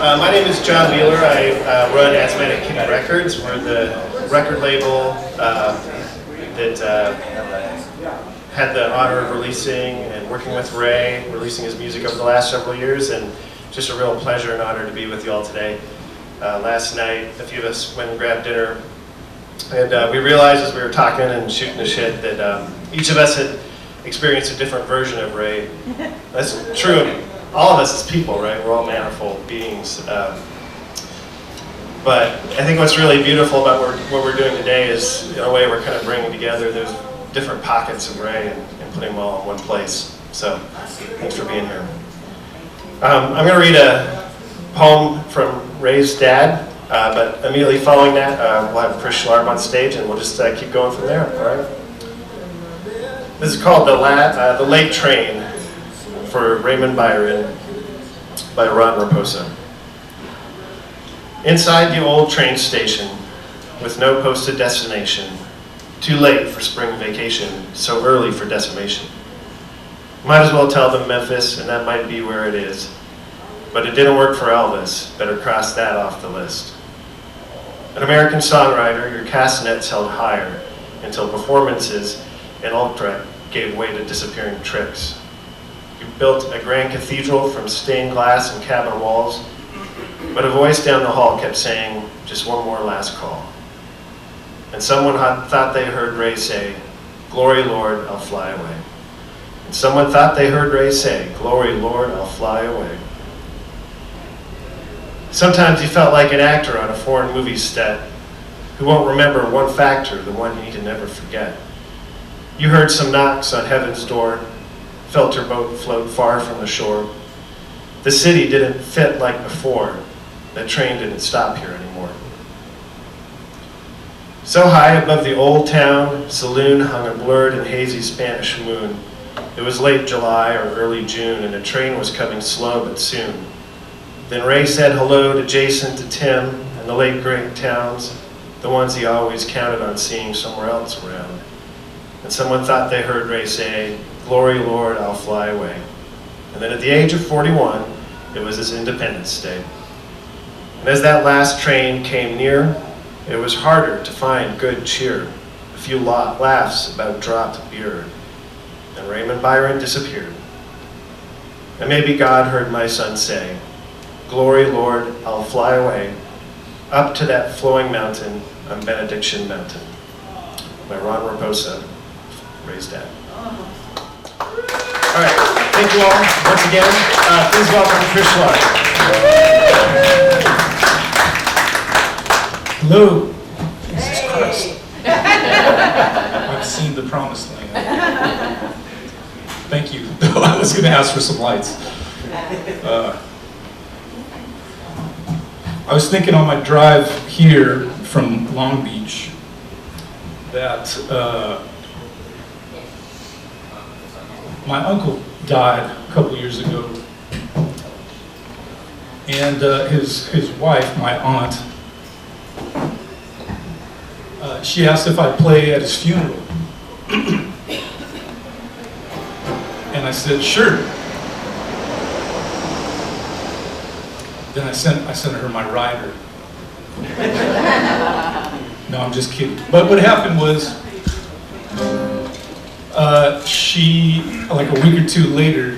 My name is John Beeler. I run Asthmatic Records. We're the record label that had the honor of releasing and working with Ray, releasing his music over the last several years, and just a real pleasure and honor to be with you all today. Last night, a few of us went and grabbed dinner, and we realized as we were talking and shooting the shit that each of us had experienced a different version of Ray. That's true of all of us as people, right? We're all manifold beings. But I think what's really beautiful about what we're doing today is, in a way, we're kind of bringing together those different pockets of Ray and putting them all in one place. So, thanks for being here. I'm going to read a poem from Ray's dad, but immediately following that, we'll have Chris Schlarb on stage, and we'll just keep going from there. All right. This is called The Late Train for Raymond Byron by Ron Raposa. Inside the old train station, with no posted destination, too late for spring vacation, so early for decimation. Might as well tell them Memphis, and that might be where it is. But it didn't work for Elvis, better cross that off the list. An American songwriter, your castanets held higher, until performances in Utrecht gave way to disappearing tricks. You built a grand cathedral from stained glass and cabin walls, but a voice down the hall kept saying, just one more last call. And someone thought they heard Ray say, glory Lord, I'll fly away. And someone thought they heard Ray say, glory Lord, I'll fly away. Sometimes you felt like an actor on a foreign movie set who won't remember one factor, the one he can never forget. You heard some knocks on heaven's door, felt your boat float far from the shore. The city didn't fit like before. That train didn't stop here anymore. So high above the old town saloon hung a blurred and hazy Spanish moon. It was late July or early June, and the train was coming slow but soon. Then Ray said hello to Jason, to Tim, and the late great towns, the ones he always counted on seeing somewhere else around. And someone thought they heard Ray say, glory Lord, I'll fly away. And then at the age of 41, it was his Independence Day. And as that last train came near, it was harder to find good cheer. A few laughs about dropped beer. And Raymond Byron disappeared. And maybe God heard my son say, glory Lord, I'll fly away, up to that flowing mountain on Benediction Mountain. By Ron Raposa, Ray's dad. All right, thank you all once again. Please welcome Chris Schlarb. Hello. Jesus Christ. I've seen the promised land. Thank you. I was going to ask for some lights. I was thinking on my drive here from Long Beach that my uncle died a couple years ago, and his wife, my aunt, she asked if I'd play at his funeral. And I said, sure. Then I sent her my rider. No, I'm just kidding. But what happened was, she, like a week or two later,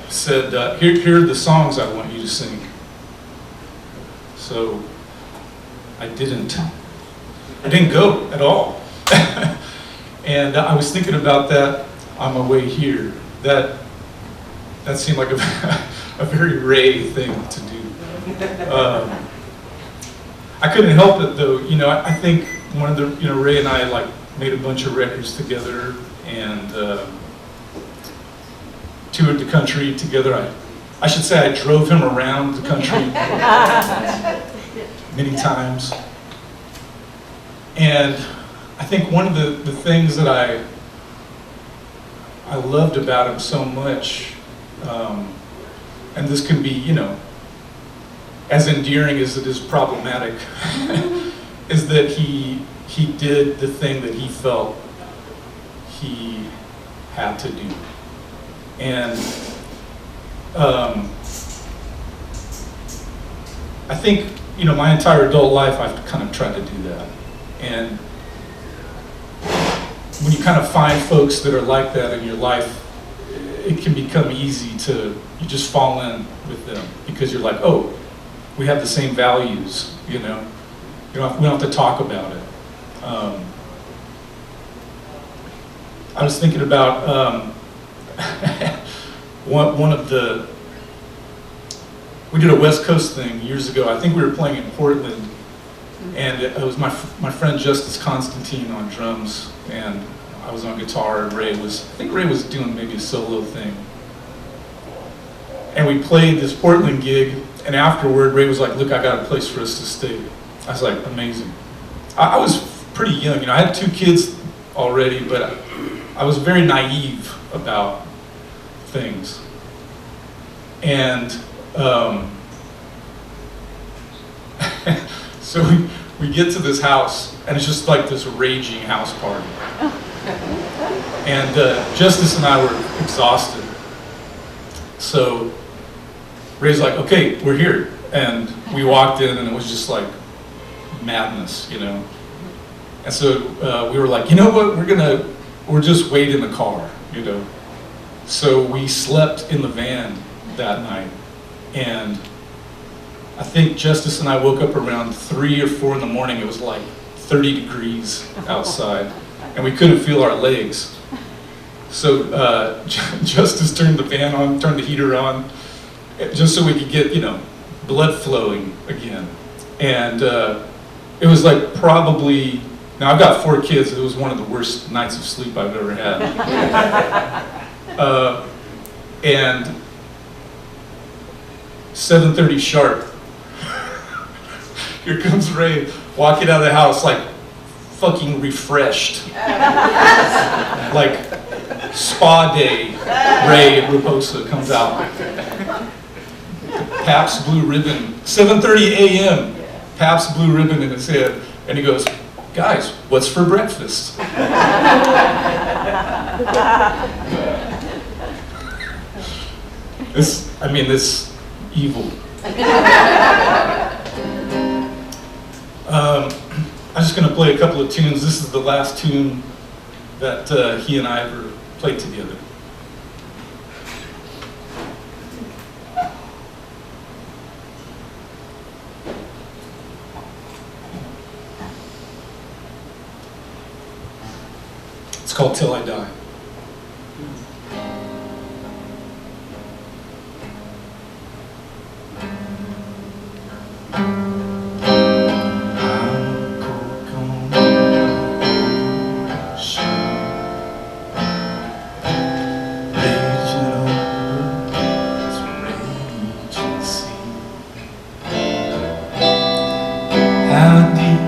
said, here are the songs I want you to sing. So I didn't go at all. And I was thinking about that on my way here. That seemed like a very Ray thing to do. I couldn't help it though. You know, I think one of the, Ray and I like made a bunch of records together and toured the country together. I should say I drove him around the country many times. And I think one of the things that I loved about him so much, and this can be, as endearing as it is problematic, is that he did the thing that he felt he had to do. And I think, my entire adult life I've kind of tried to do that. And when you kind of find folks that are like that in your life, it can become easy to, you just fall in with them because you're like, oh, we have the same values, we don't have to talk about it. I was thinking about one of the, we did a West Coast thing years ago. I think we were playing in Portland, and it was my friend Justice Constantine on drums, and I was on guitar, and I think Ray was doing maybe a solo thing. And we played this Portland gig, and afterward, Ray was like, look, I got a place for us to stay. I was like, amazing. I was pretty young, I had 2 kids already, but I was very naive about things. And so we get to this house, and it's just like this raging house party. And Justice and I were exhausted. So Ray's like, okay, we're here. And we walked in, and it was just like madness, And so we were like, you know what, we're just wait in the car, So we slept in the van that night. And I think Justice and I woke up around 3 or 4 in the morning. It was like 30 degrees outside, and we couldn't feel our legs. So Justice turned the fan on, turned the heater on, just so we could get, blood flowing again. And it was like probably, now I've got 4 kids, it was one of the worst nights of sleep I've ever had. And 7:30 sharp, here comes Ray walking out of the house like fucking refreshed. Like spa day, Ray Raposa comes out. Pabst Blue Ribbon, 7:30 a.m., Pabst Blue Ribbon in his head, and he goes, guys, what's for breakfast? This evil. I'm just going to play a couple of tunes. This is the last tune that he and I ever played together. It's called Till I Die. How deep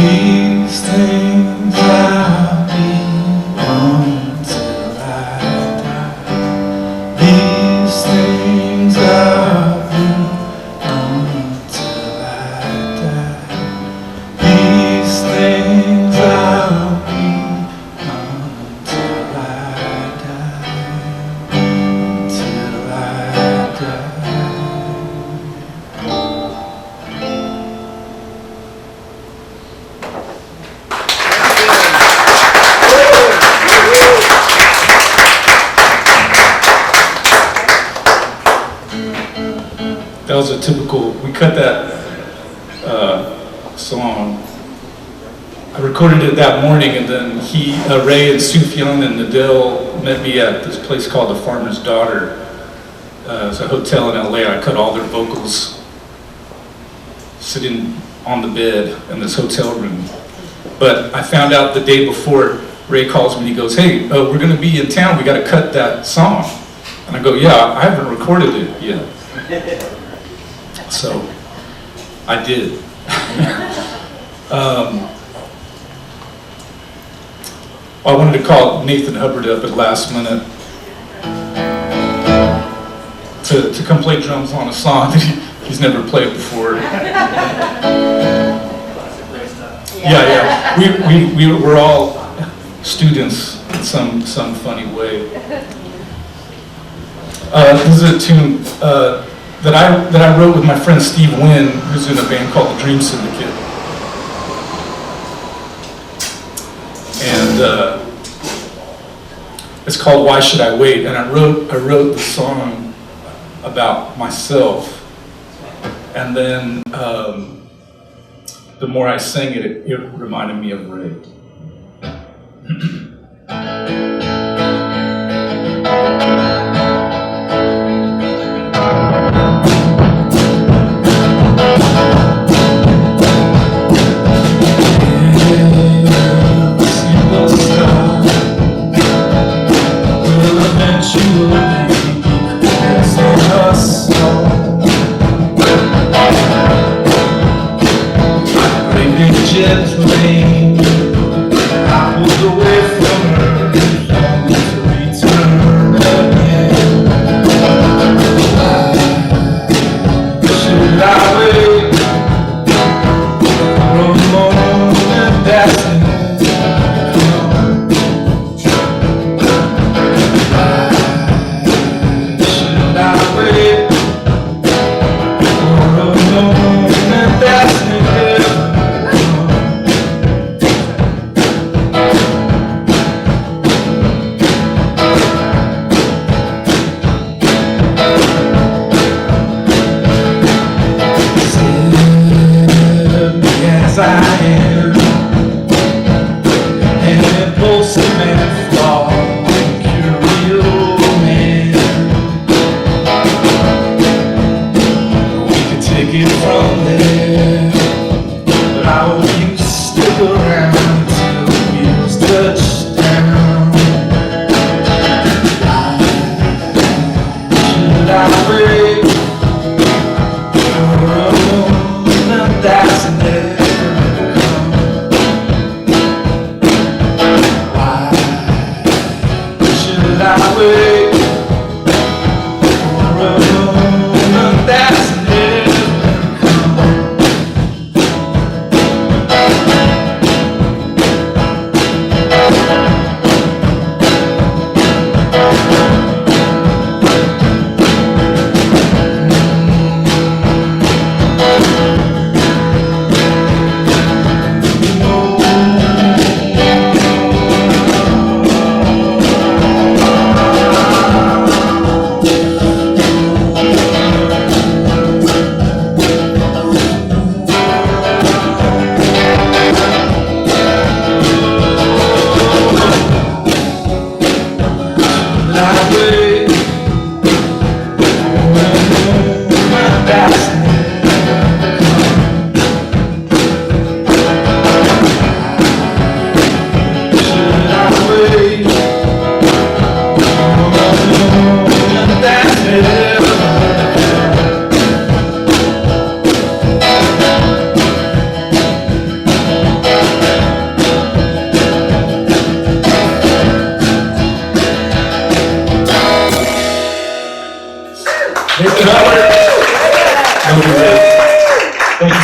These things I'll be until I die. These things I'll be until I die. These things I'll be until I die. Until I die. That was a typical, we cut that song. I recorded it that morning, and then Ray and Sufjan and Nadell met me at this place called The Farmer's Daughter. It's a hotel in LA. I cut all their vocals sitting on the bed in this hotel room. But I found out the day before, Ray calls me and he goes, hey, we're gonna be in town, we gotta cut that song. And I go, yeah, I haven't recorded it yet. So, I did. I wanted to call Nathan Hubbard up at last minute to come play drums on a song that he's never played before. Yeah. We were all students in some funny way. This is a tune that I wrote with my friend Steve Wynn, who's in a band called the Dream Syndicate. And it's called Why Should I Wait? And I wrote the song about myself. And then the more I sang it, it reminded me of Ray.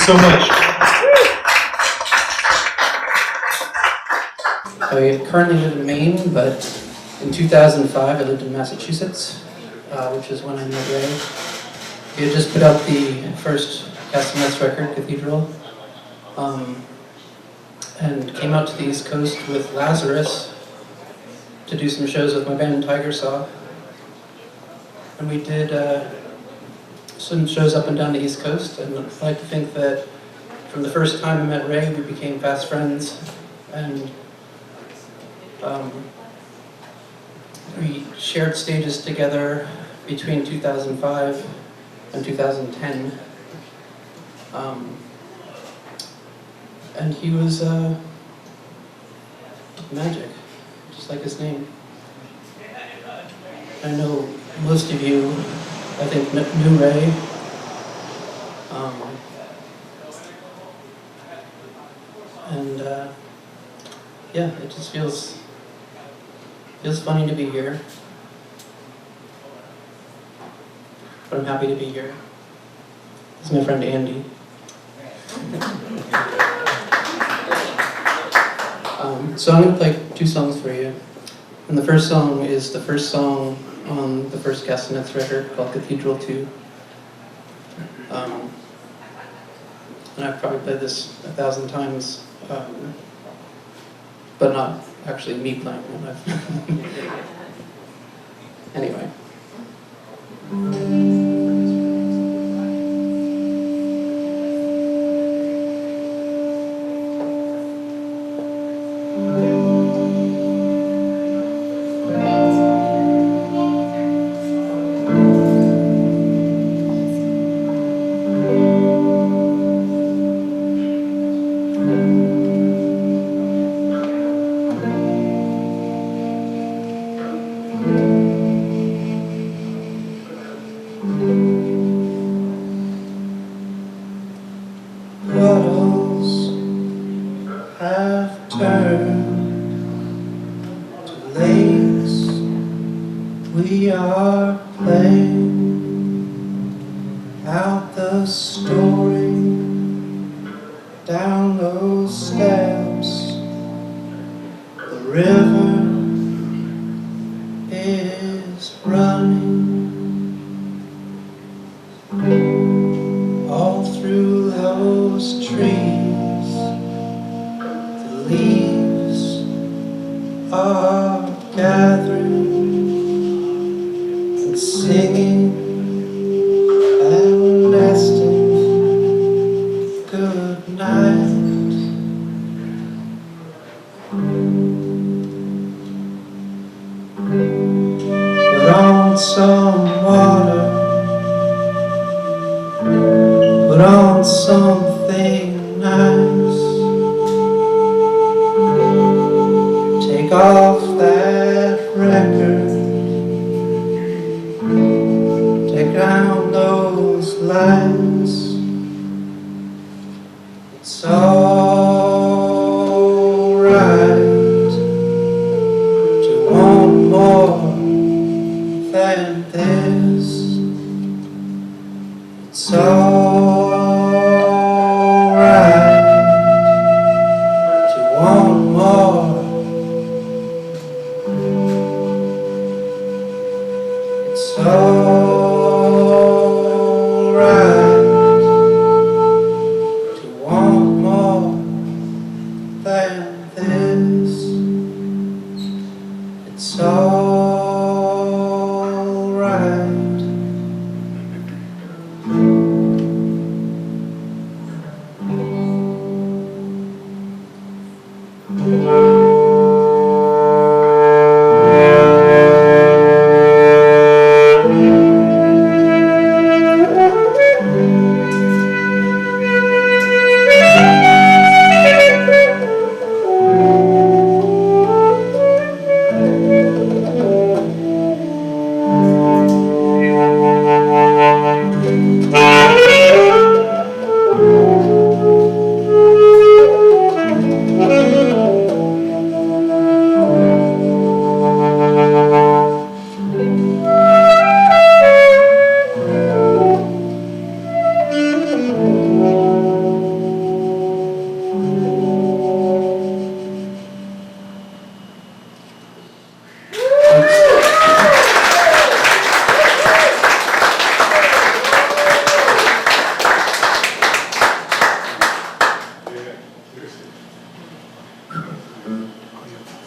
so much. I currently live in Maine, but in 2005 I lived in Massachusetts, which is when I met Ray. He had just put out the first Castanets record, Cathedral, and came out to the East Coast with Lazarus to do some shows with my band Tiger Saw. And we did some shows up and down the East Coast, and I like to think that from the first time I met Ray, we became fast friends, and we shared stages together between 2005 and 2010. And he was magic, just like his name. I know most of you, I think, knew Ray. Yeah, it just feels funny to be here. But I'm happy to be here. This is my friend Andy. So I'm going to play 2 songs for you. And the first song is the first song on the first Castanets record called Cathedral 2. And I've probably played this 1,000 times, but not actually me playing it. Anyway.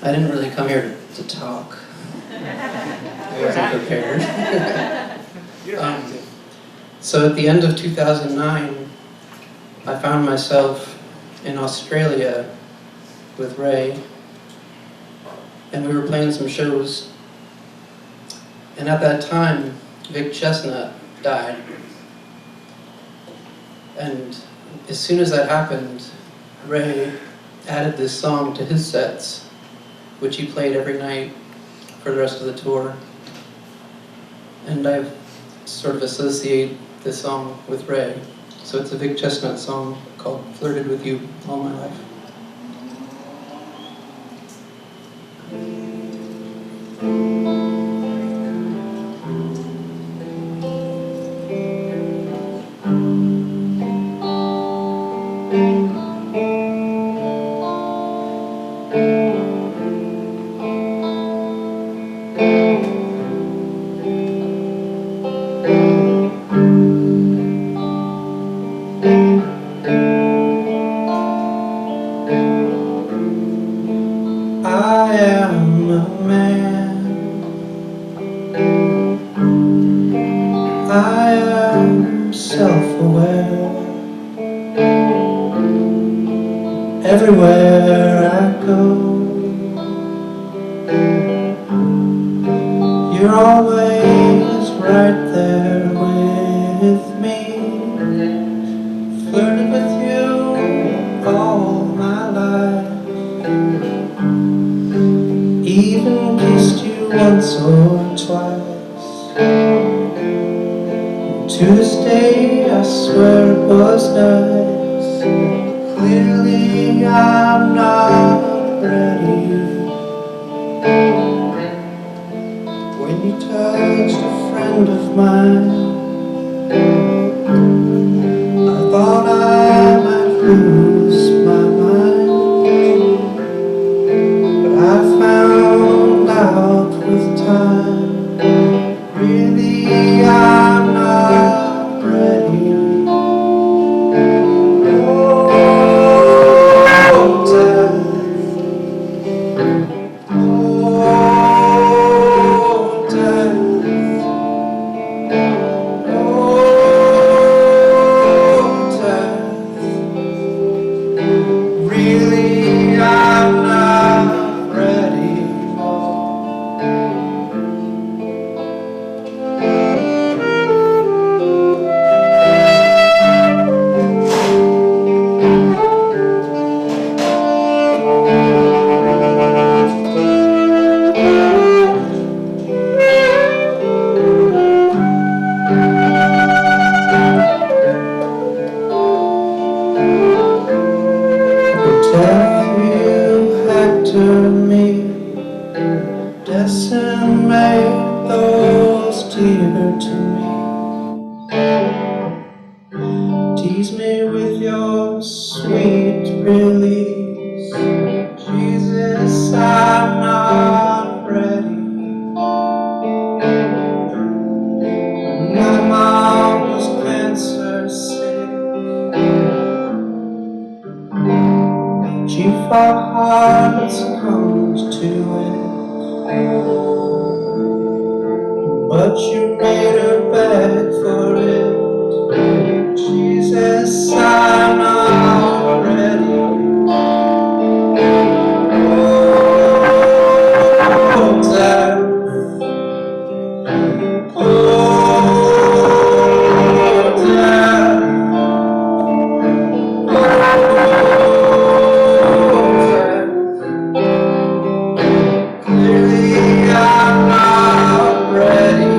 I didn't really come here to talk. I wasn't prepared. So at the end of 2009, I found myself in Australia with Ray, and we were playing some shows. And at that time, Vic Chestnut died. And as soon as that happened, Ray added this song to his sets, which he played every night for the rest of the tour. And I sort of associate this song with Ray. So it's a Vic Chestnut song called Flirted With You All My Life. Everywhere I go, you're always right there with me. Flirted with you all my life, even kissed you once or twice. To this day I swear it was nice. Clearly I'm not ready. When you touched a friend of mine, I thought I might lose my mind. But I found out with time, really I'm not ready. But you made her beg for it. Jesus, I'm not ready. Oh, death. Oh, death. Oh, death. Clearly I'm not ready.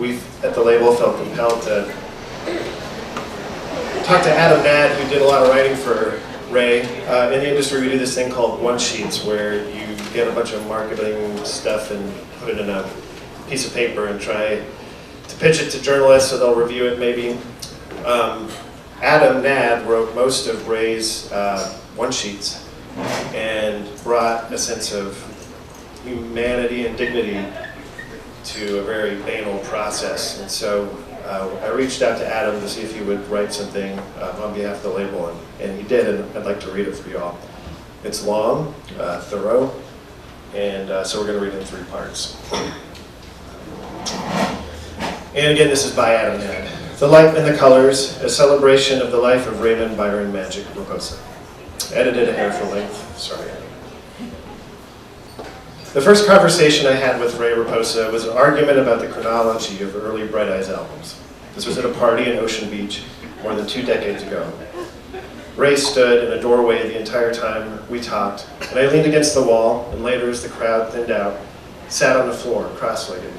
we at the label felt compelled to talk to Adam Gnade, who did a lot of writing for Ray. In the industry, we do this thing called one-sheets, where you get a bunch of marketing stuff and put it in a piece of paper and try to pitch it to journalists so they'll review it maybe. Adam Gnade wrote most of Ray's one-sheets and brought a sense of humanity and dignity to a very banal process. And so I reached out to Adam to see if he would write something on behalf of the label, and he did, and I'd like to read it for y'all. It's long, thorough, and so we're going to read it in 3 parts. And again, this is by Adam Gnade. The Light and the Colors, a celebration of the life of Raymond Byron Magic Raposa. Edited a hair for length, sorry. The first conversation I had with Ray Raposa was an argument about the chronology of early Bright Eyes albums. This was at a party in Ocean Beach more than 2 decades ago. Ray stood in a doorway the entire time we talked, and I leaned against the wall, and later as the crowd thinned out, sat on the floor, cross-legged.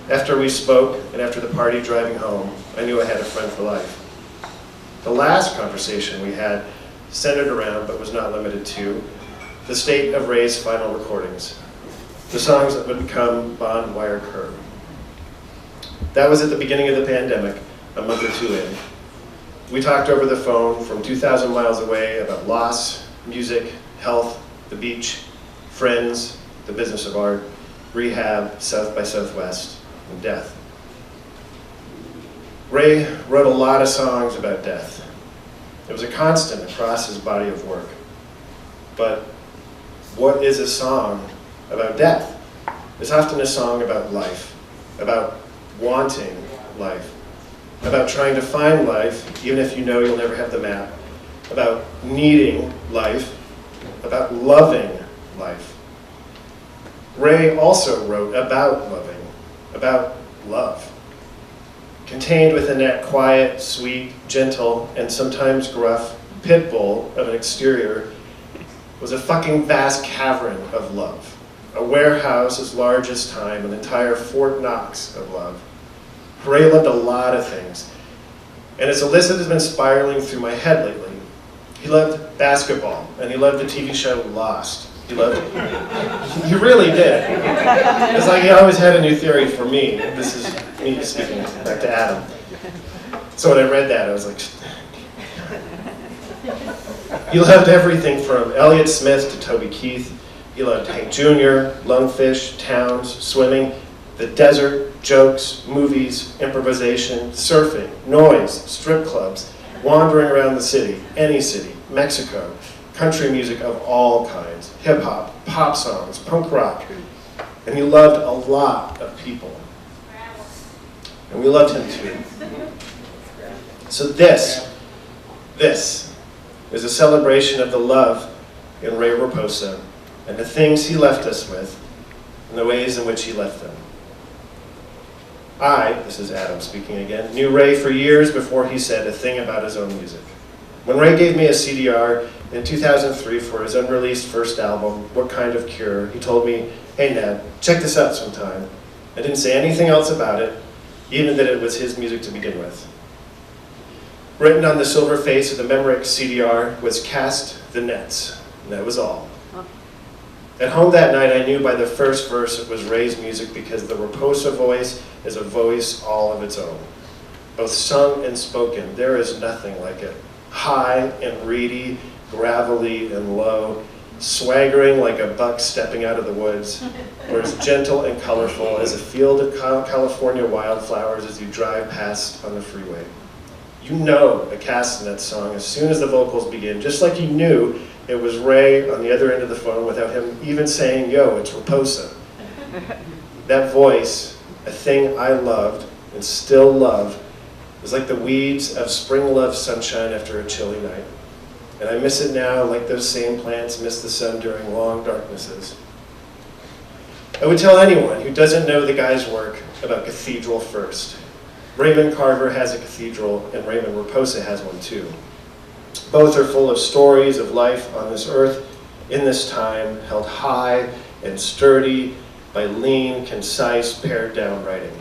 After we spoke, and after the party driving home, I knew I had a friend for life. The last conversation we had centered around, but was not limited to, the state of Ray's final recordings, the songs that would become Bond Wire Curve. That was at the beginning of the pandemic, a month or 2 in. We talked over the phone from 2,000 miles away about loss, music, health, the beach, friends, the business of art, rehab, South by Southwest, and death. Ray wrote a lot of songs about death. It was a constant across his body of work. But what is a song about death? It's often a song about life, about wanting life, about trying to find life, even if you know you'll never have the map, about needing life, about loving life. Ray also wrote about loving, about love. Contained within that quiet, sweet, gentle, and sometimes gruff pit bull of an exterior was a fucking vast cavern of love. A warehouse as large as time, an entire Fort Knox of love. Ray loved a lot of things, and it's a list that has been spiraling through my head lately. He loved basketball, and he loved the TV show Lost. He loved it. He really did. It's like he always had a new theory for me. This is me speaking back to Adam. So when I read that, I was like, he loved everything from Elliott Smith to Toby Keith. He loved Hank Jr., Lungfish, towns, swimming, the desert, jokes, movies, improvisation, surfing, noise, strip clubs, wandering around the city, any city, Mexico, country music of all kinds, hip-hop, pop songs, punk rock. And he loved a lot of people. And we loved him too. So this is a celebration of the love in Ray Raposa and the things he left us with and the ways in which he left them. This is Adam speaking again, knew Ray for years before he said a thing about his own music. When Ray gave me a CDR in 2003 for his unreleased first album, What Kind of Cure, he told me, "Hey Ned, check this out sometime." I didn't say anything else about it, even that it was his music to begin with. Written on the silver face of the Memorex CDR was "Cast the Nets," and that was all. At home that night, I knew by the first verse it was Ray's music because the Raposa voice is a voice all of its own. Both sung and spoken, there is nothing like it. High and reedy, gravelly and low, swaggering like a buck stepping out of the woods, or as gentle and colorful as a field of California wildflowers as you drive past on the freeway. You know a Castanet song as soon as the vocals begin, just like you knew it was Ray on the other end of the phone without him even saying, "Yo, it's Raposa." That voice, a thing I loved and still love, was like the weeds of spring love sunshine after a chilly night. And I miss it now like those same plants miss the sun during long darknesses. I would tell anyone who doesn't know the guy's work about Cathedral first. Raymond Carver has a cathedral, and Raymond Raposa has one too. Both are full of stories of life on this earth in this time, held high and sturdy by lean, concise, pared down writing.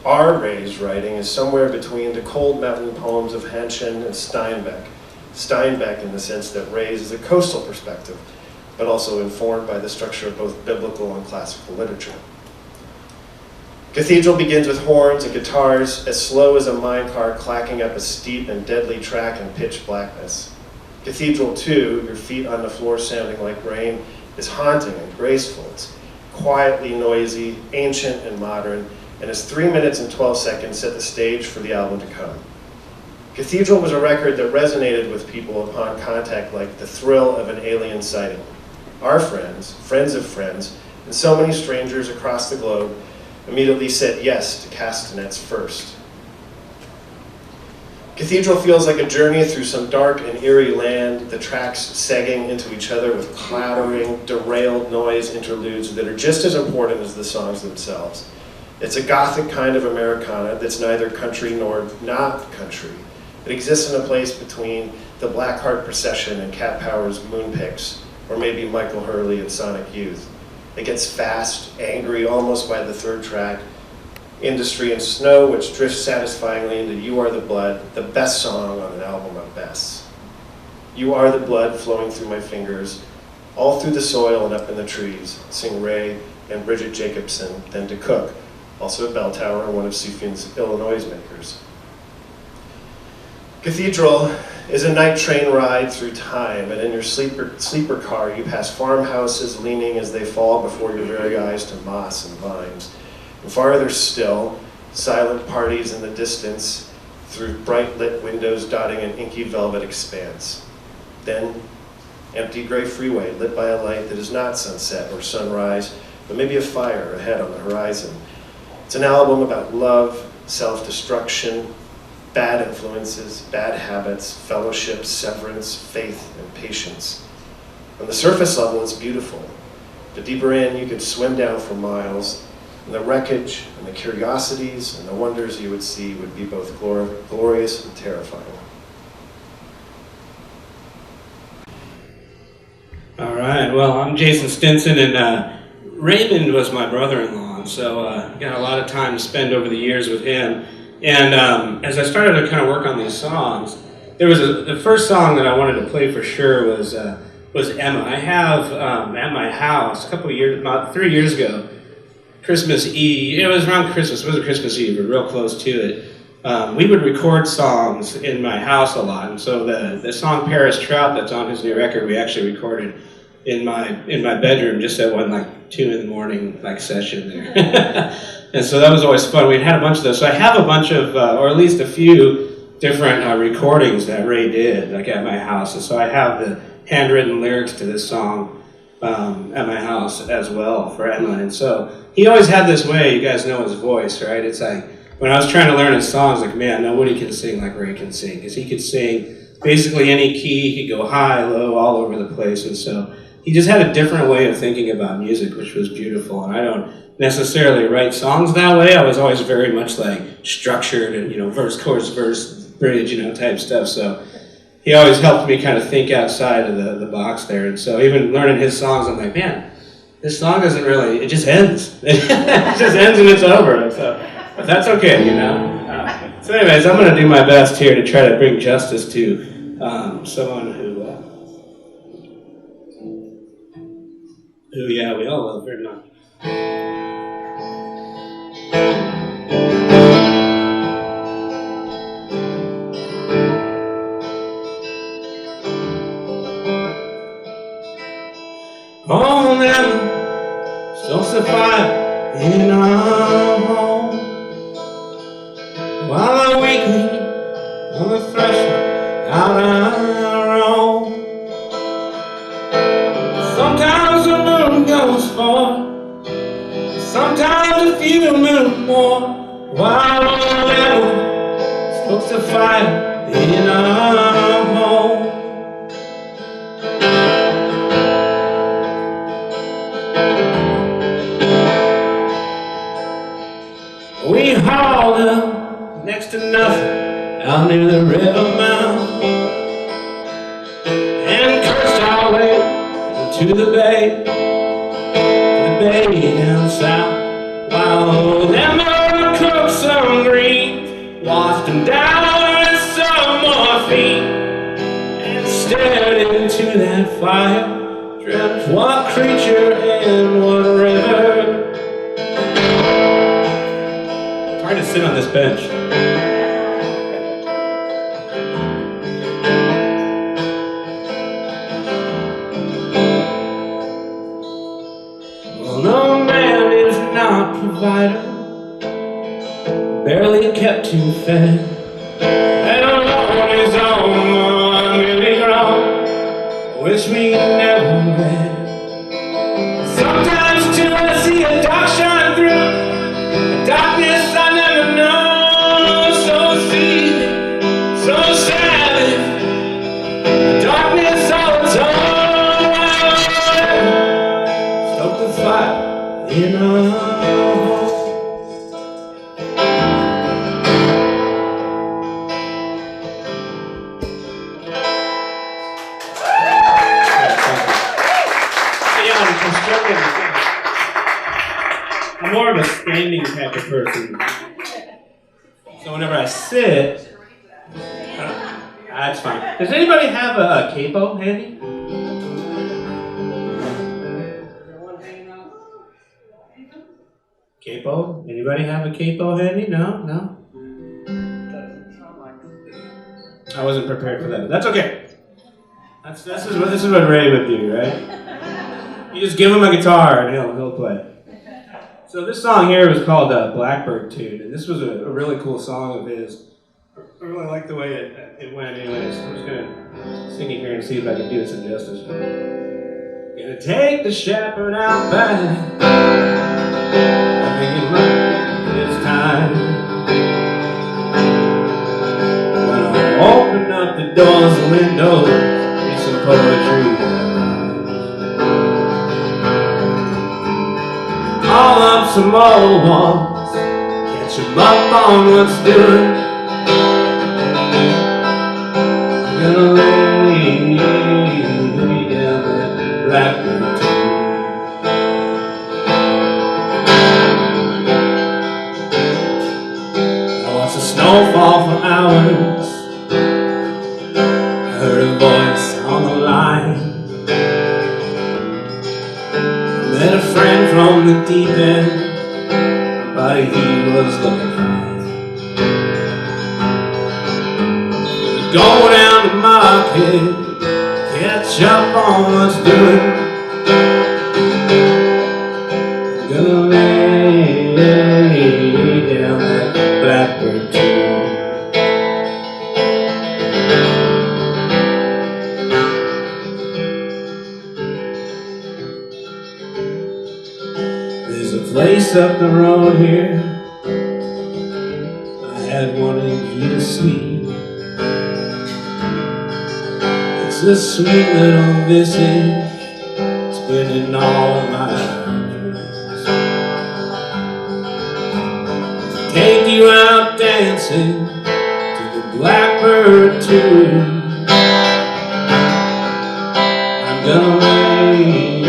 Our Ray's writing is somewhere between the cold mountain poems of Hanschen and Steinbeck. Steinbeck in the sense that Ray's is a coastal perspective, but also informed by the structure of both biblical and classical literature. Cathedral begins with horns and guitars as slow as a minecart clacking up a steep and deadly track in pitch blackness. Cathedral 2, your feet on the floor sounding like rain, is haunting and graceful. It's quietly noisy, ancient and modern, and its 3 minutes and 12 seconds set the stage for the album to come. Cathedral was a record that resonated with people upon contact like the thrill of an alien sighting. Our friends, friends of friends, and so many strangers across the globe immediately said yes to castanets first. Cathedral feels like a journey through some dark and eerie land, the tracks sagging into each other with clattering, derailed noise interludes that are just as important as the songs themselves. It's a gothic kind of Americana that's neither country nor not country. It exists in a place between the Blackheart Procession and Cat Power's Moonpix, or maybe Michael Hurley and Sonic Youth. It gets fast, angry almost by the third track, Industry and Snow, which drifts satisfyingly into You Are the Blood, the best song on an album of bests. You are the blood flowing through my fingers, all through the soil and up in the trees, sing Ray and Bridgit Jacobsen, then to Cook, also a bell tower and one of Sufjan's Illinois makers. Cathedral is a night train ride through time, and in your sleeper car you pass farmhouses leaning as they fall before your very eyes to moss and vines. And farther still, silent parties in the distance through bright lit windows dotting an inky velvet expanse. Then, empty gray freeway lit by a light that is not sunset or sunrise, but maybe a fire ahead on the horizon. It's an album about love, self-destruction, bad influences, bad habits, fellowship, severance, faith, and patience. On the surface level, it's beautiful. But deeper in, you could swim down for miles, and the wreckage and the curiosities and the wonders you would see would be both glorious and terrifying. All right, well, I'm Jason Stinson, and Raymond was my brother-in-law, and so got a lot of time to spend over the years with him. And as I started to kind of work on these songs, there was the first song that I wanted to play for sure was Emma. I have at my house about 3 years ago, Christmas Eve. It was around Christmas. It wasn't Christmas Eve, but real close to it. We would record songs in my house a lot, and so the song Paris Trout that's on his new record, we actually recorded in my bedroom just at one 2 in the morning session there. And so that was always fun. We had a bunch of those. So I have a bunch of, or at least a few different recordings that Ray did at my house. And so I have the handwritten lyrics to this song at my house as well for Emlet. And so he always had this way, you guys know his voice, right? It's when I was trying to learn his songs, man, nobody can sing like Ray can sing. Because he could sing basically any key. He could go high, low, all over the place. And so he just had a different way of thinking about music, which was beautiful. And I don't necessarily write songs that way. I was always very much structured and, verse, chorus, verse, bridge, type stuff. So he always helped me kind of think outside of the box there. And so even learning his songs, I'm like, man, this song doesn't really, it just ends. It just ends and it's over. So, but that's okay, So anyways, I'm going to do my best here to try to bring justice to someone who yeah, we all love very much. Oh, Emma, starts the fire in our home, while our weakling on the threshold out our own. Sometimes the moon goes forward, sometimes a few move more, while Emma starts the fire in our home. We hauled up next to nothing out near the river mouth and cursed our way to the bay down south. While them other crooks him down with some morphine and stared into that fire. Dreamt one creature in one river. It's hard to sit on this bench. Well, no man is not provider, barely kept him fed, and alone his own really grown, wish we never met. Sometimes too I see a dark shine through, a darkness I never know, so sweet, so savage, a darkness all its own. Stoke the fire in our home. I'm more of a standing type of person. So whenever I sit, that's fine. Does anybody have a capo handy? Capo? Anybody have a capo handy? No? No? I wasn't prepared for that, but that's okay. This is what Ray would do, right? You just give him a guitar and he'll play. So this song here was called Blackbird Tune, and this was a really cool song of his. I really like the way it went anyways. I'm just going to sing it here and see if I can do it some justice. Gonna take the shepherd out back. I think it might be this time. When I open up the doors and windows, read some poetry. All up some old walls, catch 'em up on what's doing. I'm gonna lay down that blackbird tune. I watched the snow fall for hours. I heard a voice on the line. Met a friend from the deep end, but he was looking fine. Go down to market, catch up on what's doing. Gonna lay down that blackbird tune. There's a place up the road here I had wanted you to see. It's a sweet little visage spinning all of my dreams. Take you out dancing to the blackbird tune. I'm gonna lay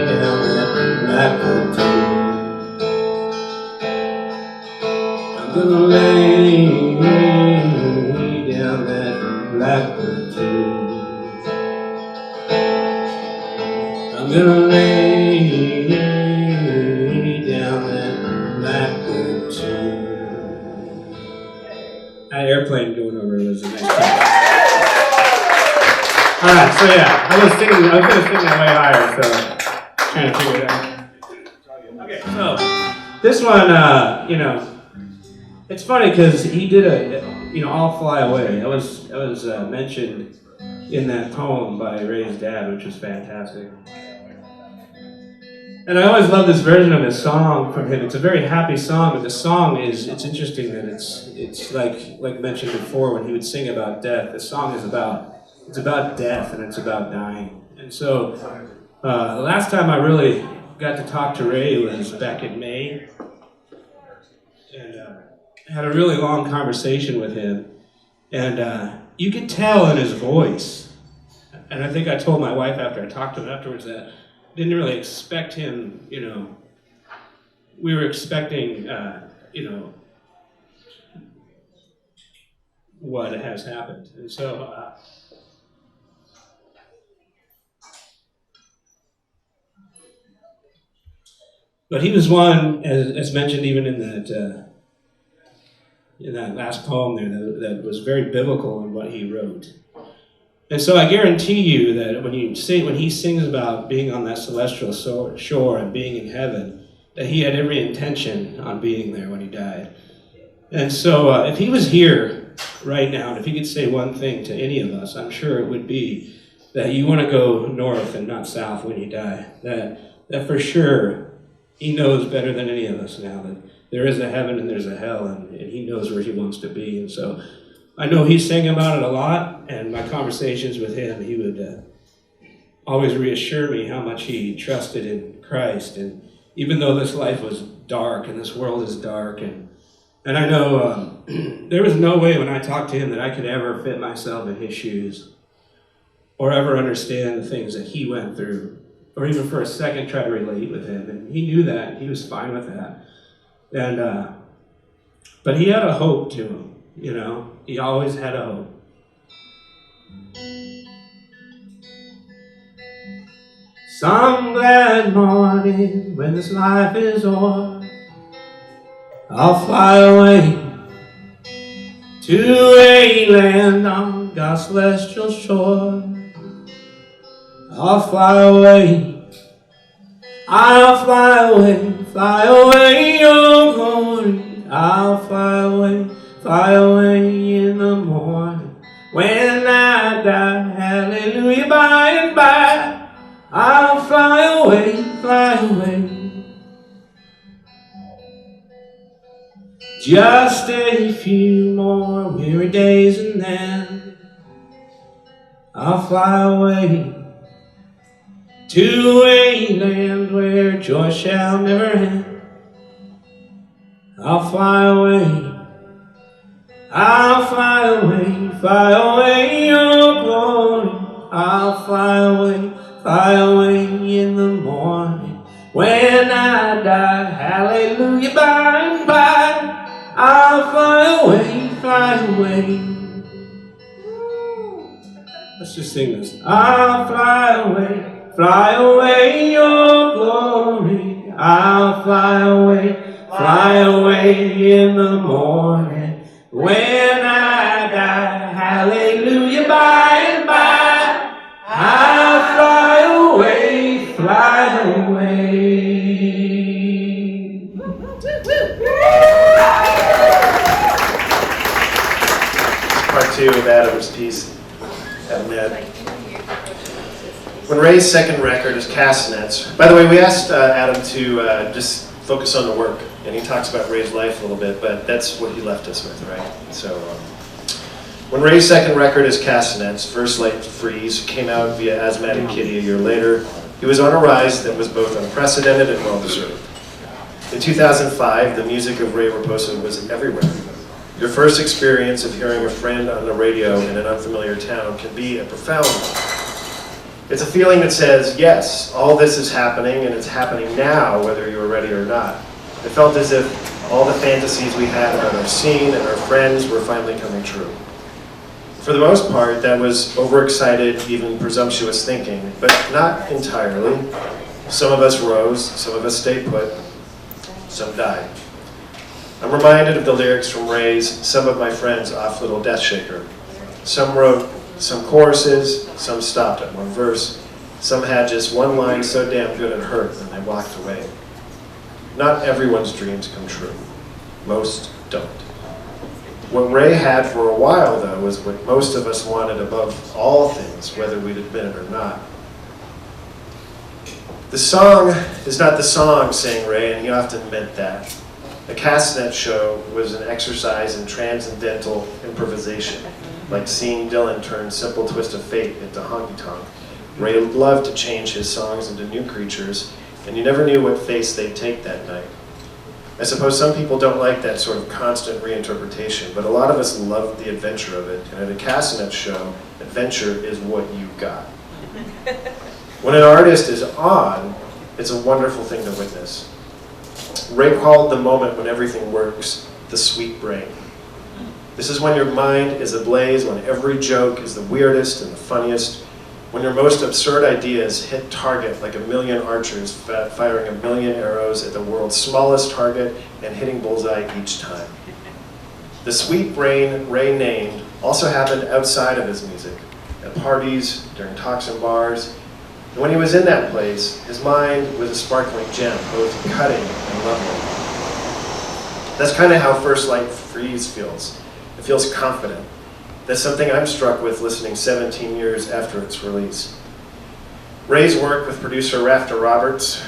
down that blackbird tune. I'm gonna lay down that blackbird tune. I'm gonna lay down that blackbird tune. That airplane going over was a nice thing. Alright, so yeah, I was gonna sing that way higher, so trying to figure it out. Okay, so this one, it's funny because he did I'll Fly Away. That was mentioned in that poem by Ray's dad, which was fantastic. And I always love this version of his song from him. It's a very happy song, but the song it's interesting that it's like mentioned before when he would sing about death. The song is about death and it's about dying. And so the last time I really got to talk to Ray was back in May, and I had a really long conversation with him, and you could tell in his voice, and I think I told my wife after I talked to him afterwards that I didn't really expect him, we were expecting, what has happened. And so, but he was one, as mentioned even in that last poem there, that was very biblical in what he wrote. And so I guarantee you that when he sings about being on that celestial shore and being in heaven, that he had every intention on being there when he died. And so if he was here right now, and if he could say one thing to any of us, I'm sure it would be that you want to go north and not south when you die. That for sure, he knows better than any of us now that there is a heaven and there's a hell, and he knows where he wants to be. And so I know he sang about it a lot, and my conversations with him, he would always reassure me how much he trusted in Christ. And even though this life was dark and this world is dark, and I know there was no way when I talked to him that I could ever fit myself in his shoes or ever understand the things that he went through, or even for a second try to relate with him. And he knew that. He was fine with that. And but he had a hope to him, you know. He always had a hope. Some glad morning when this life is o'er, I'll fly away to a land on God's celestial shore. I'll fly away, I'll fly away, your glory. I'll fly away in the morning when I die. Hallelujah, by and by. I'll fly away. Just a few more weary days and then I'll fly away to a land where joy shall never end. I'll fly away, your glory. I'll fly away in the morning when I die. Hallelujah, by and by. I'll fly away. Let's just sing this. I'll fly away, your glory. I'll fly away in the morning when I die. Hallelujah, by and by. I'll fly away. Part two of Adam's piece, Emlet. When Ray's second record is Castanets. By the way, we asked Adam to just focus on the work, and he talks about Ray's life a little bit, but that's what he left us with, right? So, when Ray's second record is Castanets, First Light Freeze came out via Asthmatic Kitty a year later. He was on a rise that was both unprecedented and well-deserved. In 2005, the music of Ray Raposa was everywhere. Your first experience of hearing a friend on the radio in an unfamiliar town can be a profound one. It's a feeling that says, yes, all this is happening, and it's happening now, whether you were ready or not. It felt as if all the fantasies we had about our scene and our friends were finally coming true. For the most part, that was overexcited, even presumptuous thinking, but not entirely. Some of us rose, some of us stayed put, some died. I'm reminded of the lyrics from Ray's Some of My Friends Off Little Death Shaker. Some wrote some choruses, some stopped at one verse, some had just one line so damn good it hurt and they walked away. Not everyone's dreams come true. Most don't. What Ray had for a while, though, was what most of us wanted above all things, whether we'd admit it or not. The song is not the song, sang Ray, and he often meant that. The Castanet show was an exercise in transcendental improvisation, like seeing Dylan turn Simple Twist of Fate into Honky Tonk. Ray loved to change his songs into new creatures, and you never knew what face they'd take that night. I suppose some people don't like that sort of constant reinterpretation, but a lot of us love the adventure of it, and at a Castanet show, adventure is what you got. When an artist is on, it's a wonderful thing to witness. Ray called the moment when everything works the sweet brain. This is when your mind is ablaze, when every joke is the weirdest and the funniest, when your most absurd ideas hit target like a million archers firing a million arrows at the world's smallest target and hitting bullseye each time. The sweet brain Ray named also happened outside of his music, at parties, during talks in bars. And when he was in that place, his mind was a sparkling gem, both cutting and lovely. That's kind of how First Light Freeze feels. It feels confident. That's something I'm struck with listening 17 years after its release. Ray's work with producer Rafter Roberts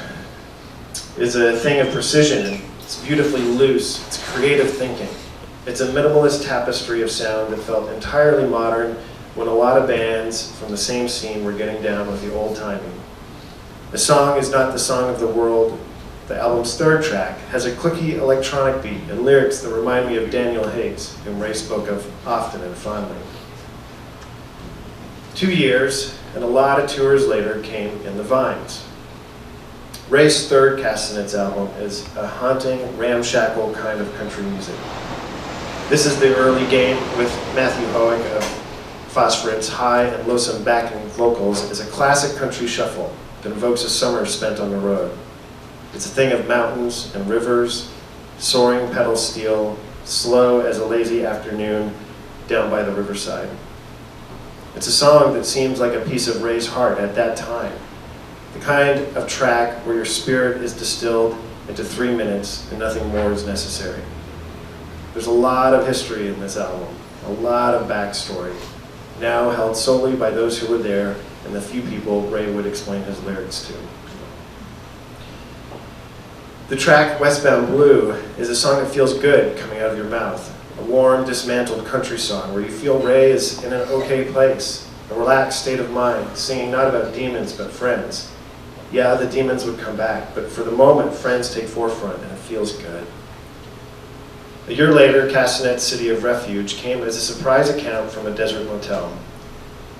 is a thing of precision. It's beautifully loose. It's creative thinking. It's a minimalist tapestry of sound that felt entirely modern when a lot of bands from the same scene were getting down with the old timing. The song is not the song of the world. The album's third track has a clicky electronic beat and lyrics that remind me of Daniel Hayes, whom Ray spoke of often and fondly. 2 years and a lot of tours later came In the Vines. Ray's third Castanets album is a haunting, ramshackle kind of country music. This is the early game with Matthew Hoek of Phosphorus high and lonesome backing vocals as a classic country shuffle that evokes a summer spent on the road. It's a thing of mountains and rivers, soaring pedal steel, slow as a lazy afternoon down by the riverside. It's a song that seems like a piece of Ray's heart at that time, the kind of track where your spirit is distilled into 3 minutes and nothing more is necessary. There's a lot of history in this album, a lot of backstory, now held solely by those who were there and the few people Ray would explain his lyrics to. The track Westbound Blue is a song that feels good coming out of your mouth, a warm, dismantled country song where you feel Ray is in an okay place, a relaxed state of mind, singing not about demons but friends. Yeah, the demons would come back, but for the moment, friends take forefront and it feels good. A year later, Castanet's City of Refuge came as a surprise account from a desert motel.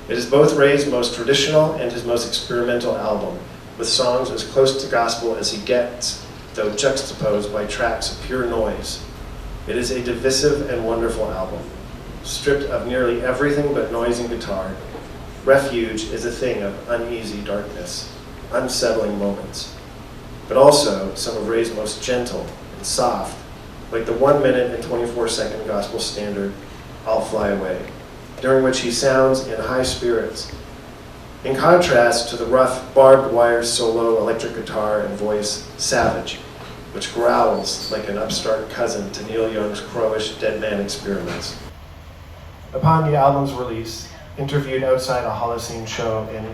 It is both Ray's most traditional and his most experimental album, with songs as close to gospel as he gets, though juxtaposed by tracks of pure noise. It is a divisive and wonderful album, stripped of nearly everything but noise and guitar. Refuge is a thing of uneasy darkness, unsettling moments, but also some of Ray's most gentle and soft, like the 1 minute and 24-second gospel standard, I'll Fly Away, during which he sounds in high spirits. In contrast to the rough, barbed wire solo electric guitar and voice, Savage, which growls like an upstart cousin to Neil Young's crowish Dead Man Experiments. Upon the album's release, interviewed outside a Holocene show in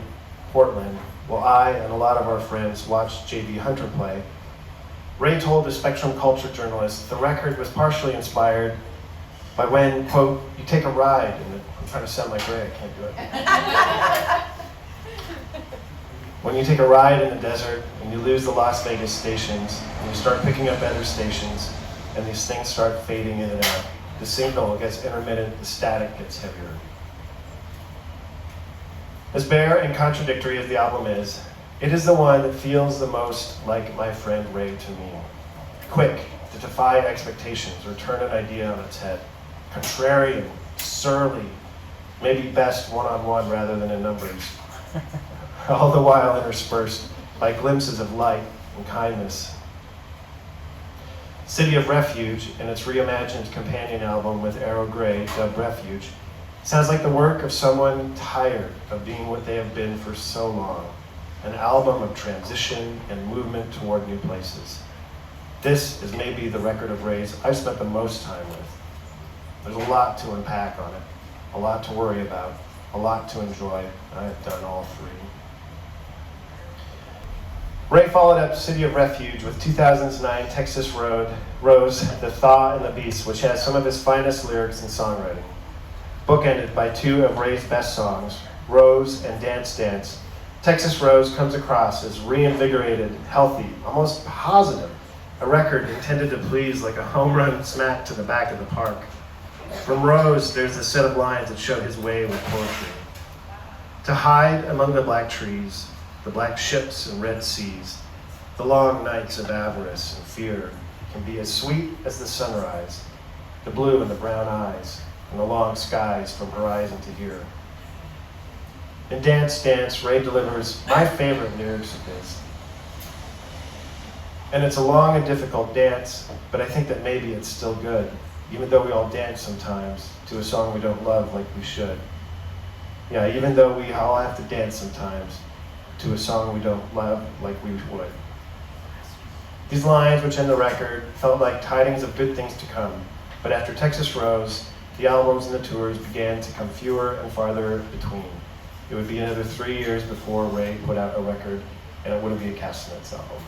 Portland, while I and a lot of our friends watched J.B. Hunter play, Ray told the Spectrum Culture journalist the record was partially inspired by when, quote, you take a ride, and I'm trying to sound like Ray, I can't do it. When you take a ride in the desert and you lose the Las Vegas stations and you start picking up other stations and these things start fading in and out, the signal gets intermittent, the static gets heavier. As bare and contradictory as the album is, it is the one that feels the most like my friend Ray to me. Quick to defy expectations or turn an idea on its head. Contrarian, surly, maybe best one-on-one rather than in numbers. All the while interspersed by glimpses of light and kindness. City of Refuge and its reimagined companion album with Arrow Gray, dubbed Refuge, sounds like the work of someone tired of being what they have been for so long. An album of transition and movement toward new places. This is maybe the record of Ray's I've spent the most time with. There's a lot to unpack on it, a lot to worry about, a lot to enjoy. I've done all three. Ray followed up City of Refuge with 2009 Texas Rose, The Thaw and the Beast, which has some of his finest lyrics and songwriting. Bookended by two of Ray's best songs, Rose and Dance Dance, Texas Rose comes across as reinvigorated, healthy, almost positive, a record intended to please like a home run smack to the back of the park. From Rose, there's a set of lines that show his way with poetry. To hide among the black trees, the black ships and red seas, the long nights of avarice and fear can be as sweet as the sunrise, the blue in the brown eyes, and the long skies from horizon to here. In Dance, Dance, Ray delivers my favorite lyrics of his. And it's a long and difficult dance, but I think that maybe it's still good, even though we all dance sometimes to a song we don't love like we should. Yeah, even though we all have to dance sometimes to a song we don't love like we would. These lines, which end the record, felt like tidings of good things to come, but after Texas Rose, the albums and the tours began to come fewer and farther between. It would be another 3 years before Ray put out a record, and it wouldn't be a Castanets album.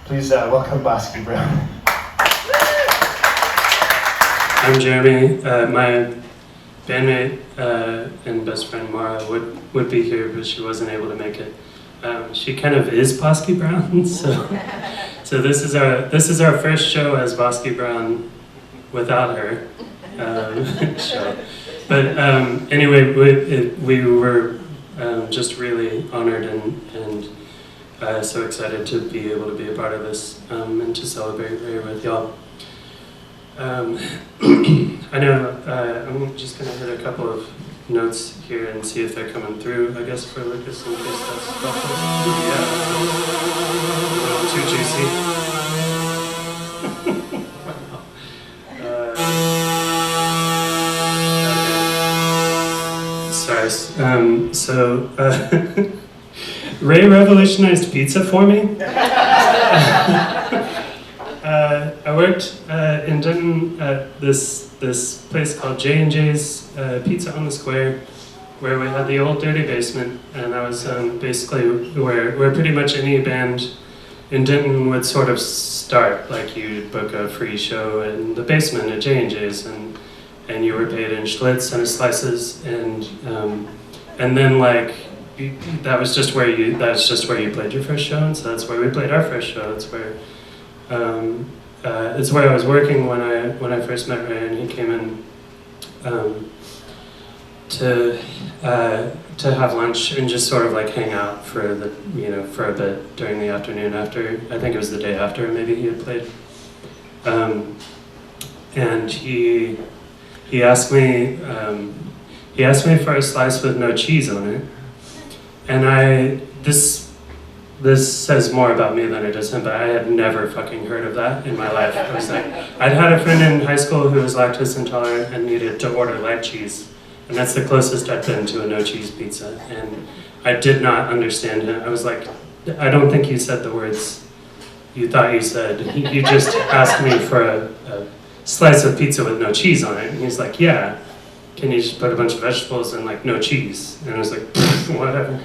Please welcome Bosque Brown. I'm Jeremy. My bandmate and best friend Mara would be here, but she wasn't able to make it. She kind of is Bosque Brown, so this is our first show as Bosque Brown without her show. But anyway, we were just really honored and so excited to be able to be a part of this and to celebrate Ray with y'all. I know I'm just going to hit a couple of notes here and see if they're coming through, I guess, for Lucas in case that's helpful. Yeah. A little too juicy. Okay. Sorry. Ray revolutionized pizza for me. I worked in Denton at this place called J&J's Pizza on the Square, where we had the old dirty basement, and that was basically where pretty much any band in Denton would sort of start. Like, you'd book a free show in the basement at J&J's, and you were paid in Schlitz and slices, and then like that's just where you played your first show, and so that's where we played our first show. It's where I was working when I first met Ray, and he came in to have lunch and just sort of like hang out for a bit during the afternoon after, I think it was the day after maybe he had played, and he asked me for a slice with no cheese on it, and this says more about me than it does him, but I had never fucking heard of that in my life. I was like, I'd had a friend in high school who was lactose intolerant and needed to order light cheese, and that's the closest I'd been to a no cheese pizza, and I did not understand him. I was like, I don't think you said the words you thought you said. You just asked me for a slice of pizza with no cheese on it, and he's like, yeah. Can you just put a bunch of vegetables and like no cheese? And I was like, whatever.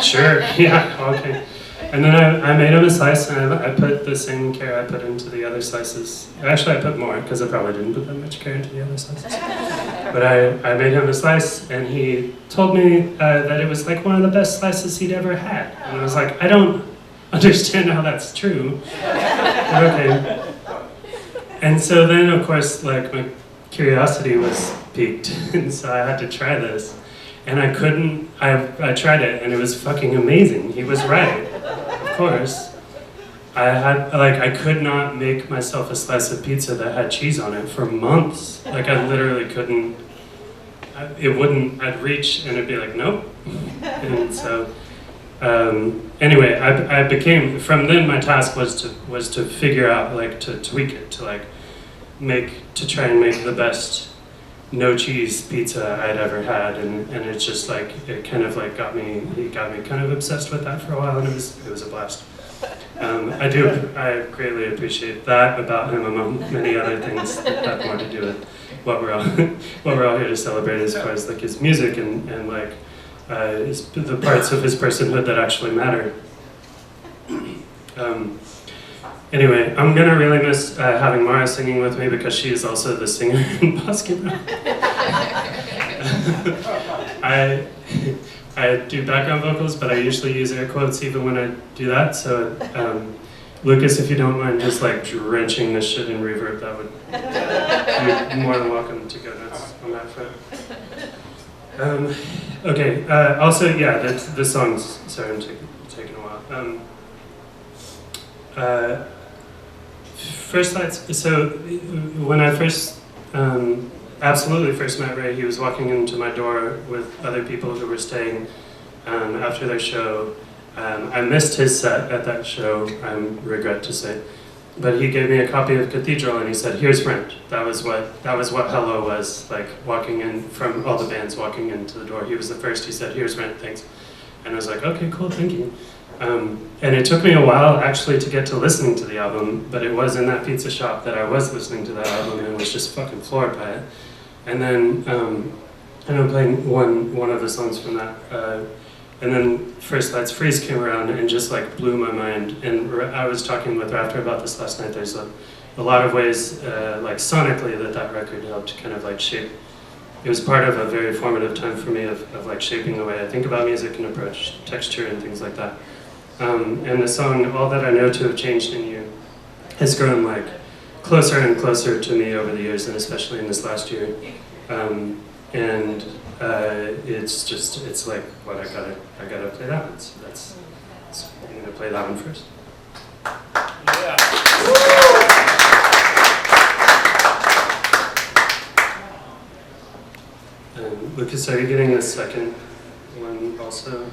Sure, yeah, okay. And then I made him a slice, and I put the same care I put into the other slices. Actually, I put more, because I probably didn't put that much care into the other slices. But I made him a slice, and he told me that it was like one of the best slices he'd ever had. And I was like, I don't understand how that's true. But okay. And so then, of course, like my curiosity was piqued, and so I had to try this, and I couldn't. I tried it, and it was fucking amazing. He was right, of course. I could not make myself a slice of pizza that had cheese on it for months. Like, I literally couldn't. It wouldn't. I'd reach, and it'd be like, nope. And so, anyway, I became. From then, my task was to figure out, like, to tweak it, to like. To try and make the best no cheese pizza I'd ever had, and it's just like it kind of like got me kind of obsessed with that for a while, and it was a blast. I greatly appreciate that about him, among many other things that have more to do with what we're all here to celebrate, as far as like his music and like the parts of his personhood that actually matter. Anyway, I'm gonna really miss having Mara singing with me, because she is also the singer in Bosque Brown. I do background vocals, but I usually use air quotes even when I do that. So, Lucas, if you don't mind just like drenching this shit in reverb, that would you're more than welcome to go nuts on that front. Okay. Also, yeah, the songs. Sorry, I'm taking a while. First lights. So when I absolutely first met Ray, he was walking into my door with other people who were staying after their show. I missed his set at that show, I regret to say. But he gave me a copy of Cathedral and he said, "Here's Rent." That was what Hello was, like walking in from all the bands walking into the door. He was the first. He said, "Here's Rent, thanks." And I was like, "Okay, cool, thank you." And it took me a while actually to get to listening to the album, but it was in that pizza shop that I was listening to that album and was just fucking floored by it. And then I'm playing one of the songs from that. And then First Lights Freeze came around and just like blew my mind. And I was talking with Rafter about this last night. There's a lot of ways, like sonically, that record helped kind of like shape. It was part of a very formative time for me of like shaping the way I think about music and approach texture and things like that. And the song All That I Know to Have Changed in You has grown like closer and closer to me over the years, and especially in this last year. It's like what I gotta play that one. So I'm gonna play that one first. Yeah. Lucas, are you getting the second one also?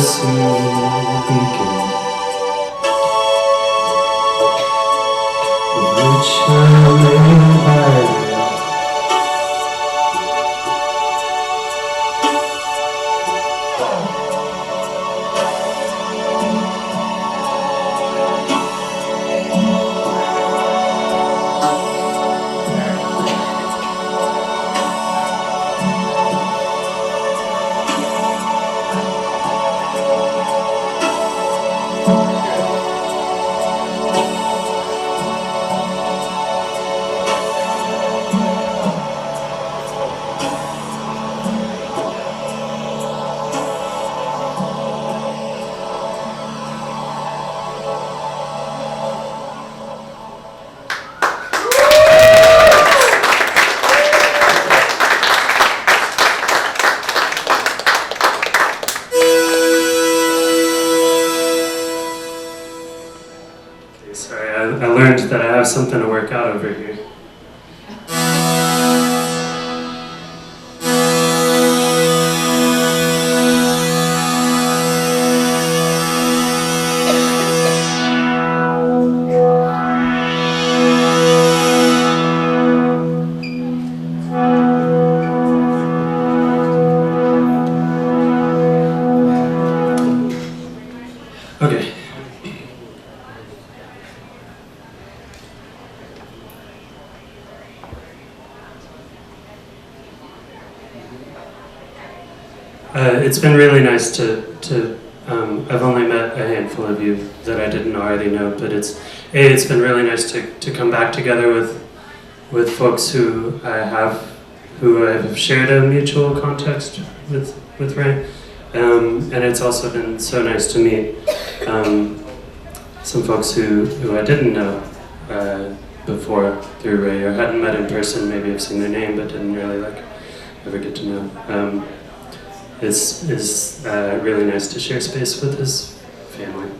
soon begin. Which I may buy. I learned that I have something to work out over here. Okay. It's been really nice to I've only met a handful of you that I didn't already know, but it's been really nice to come back together with folks who I have shared a mutual context with Ray, and it's also been so nice to meet some folks who I didn't know before through Ray, or hadn't met in person. Maybe I've seen their name but didn't really ever get to know. It's really nice to share space with his family.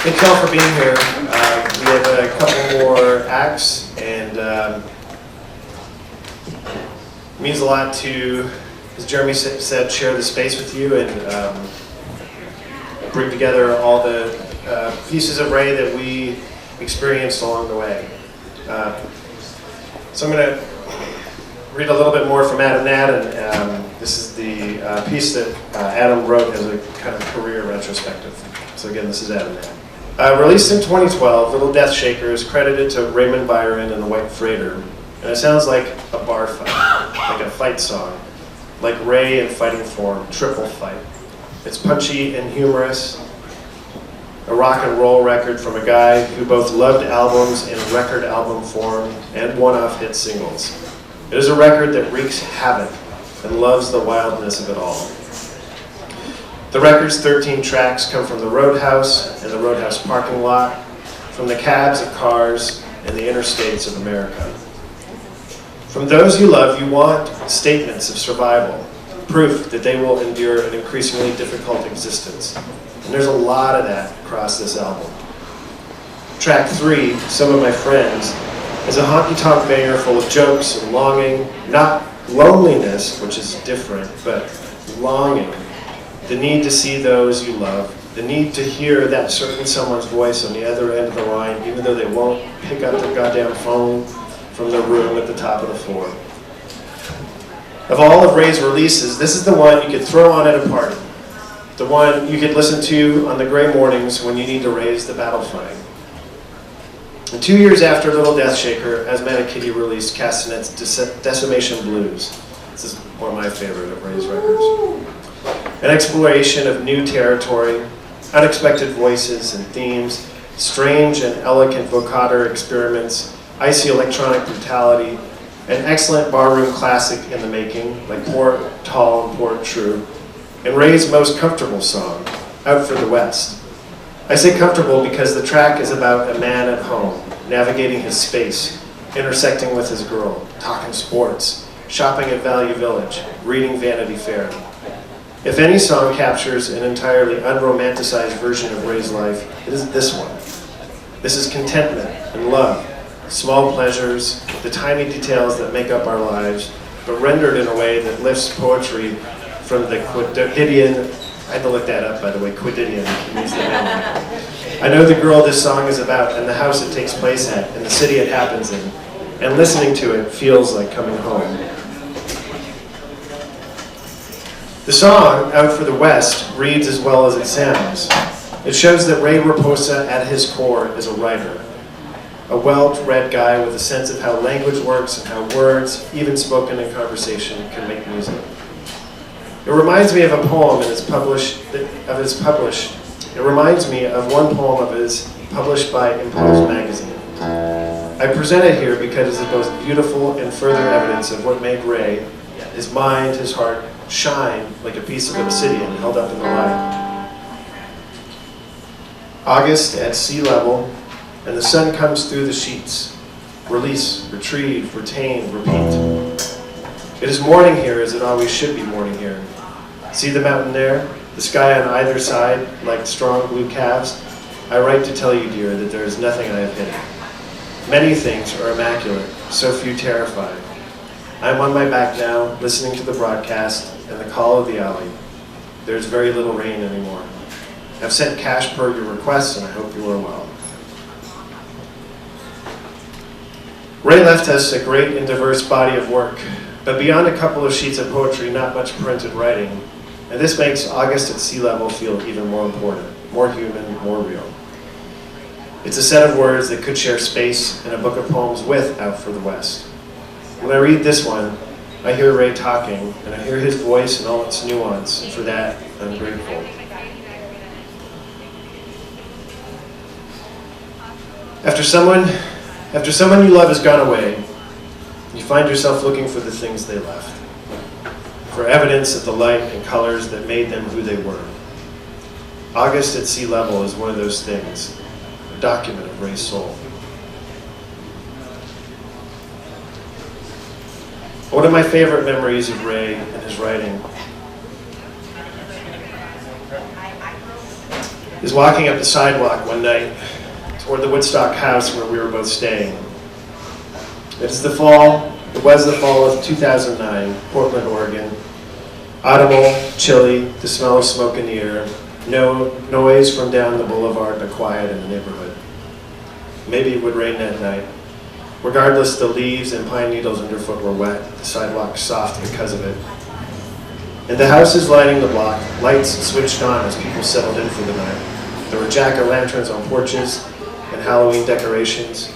Thank you all for being here. We have a couple more acts, and it means a lot to, as Jeremy said, share the space with you and bring together all the pieces of Ray that we experienced along the way. So I'm going to read a little bit more from Adam Nad, and this is the piece that Adam wrote as a kind of career retrospective. So again, this is Adam Nad. Released in 2012, Little Death Shaker is credited to Raymond, Byron, and the White Freighter, and it sounds like a bar fight, like a fight song, like Ray in fighting form, triple fight. It's punchy and humorous, a rock and roll record from a guy who both loved albums in record album form and one-off hit singles. It is a record that wreaks havoc and loves the wildness of it all. The record's 13 tracks come from the Roadhouse and the Roadhouse parking lot, from the cabs of cars and the interstates of America. From those you love, you want statements of survival, proof that they will endure an increasingly difficult existence. And there's a lot of that across this album. Track 3, Some of My Friends, is a honky-tonk banger full of jokes and longing, not loneliness, which is different, but longing. The need to see those you love, the need to hear that certain someone's voice on the other end of the line, even though they won't pick up their goddamn phone from their room at the top of the floor. Of all of Ray's releases, this is the one you could throw on at a party. The one you could listen to on the gray mornings when you need to raise the battle flag. And 2 years after Little Death Shaker, Asthmatic Kitty released Castanet's Decimation Blues. This is one of my favorite of Ray's records. An exploration of new territory, unexpected voices and themes, strange and elegant vocoder experiments, icy electronic brutality, an excellent barroom classic in the making, like Port Tall and Port True, and Ray's most comfortable song, Out for the West. I say comfortable because the track is about a man at home, navigating his space, intersecting with his girl, talking sports, shopping at Value Village, reading Vanity Fair. If any song captures an entirely unromanticized version of Ray's life, it is this one. This is contentment and love, small pleasures, the tiny details that make up our lives, but rendered in a way that lifts poetry from the quotidian. I had to look that up, by the way, quotidian means the man. I know the girl this song is about and the house it takes place at and the city it happens in, and listening to it feels like coming home. The song, Out for the West, reads as well as it sounds. It shows that Ray Raposa, at his core, is a writer. A well-read guy with a sense of how language works and how words, even spoken in conversation, can make music. It reminds me of a poem It reminds me of one poem of his published by Impulse magazine. I present it here because it is both beautiful and further evidence of what made Ray, his mind, his heart, shine like a piece of obsidian held up in the light. August at sea level, and the sun comes through the sheets. Release, retrieve, retain, repeat. It is morning here as it always should be morning here. See the mountain there? The sky on either side, like strong blue calves? I write to tell you, dear, that there is nothing I have hidden. Many things are immaculate, so few terrified. I am on my back now, listening to the broadcast and the call of the alley. There is very little rain anymore. I've sent cash per your request, and I hope you are well. Ray left us a great and diverse body of work, but beyond a couple of sheets of poetry, not much printed writing. And this makes August at Sea Level feel even more important, more human, more real. It's a set of words that could share space in a book of poems with Out for the West. When I read this one, I hear Ray talking, and I hear his voice and all its nuance, and for that, I'm grateful. After someone you love has gone away, you find yourself looking for the things they left, for evidence of the light and colors that made them who they were. August at Sea Level is one of those things, a document of Ray's soul. One of my favorite memories of Ray and his writing is walking up the sidewalk one night toward the Woodstock house where we were both staying. It was the fall of 2009, Portland, Oregon. Audible, chilly, the smell of smoke in the air, no noise from down the boulevard, but quiet in the neighborhood. Maybe it would rain that night. Regardless, the leaves and pine needles underfoot were wet, the sidewalk soft because of it. And the houses lining the block, lights switched on as people settled in for the night. There were jack-o'-lanterns on porches and Halloween decorations,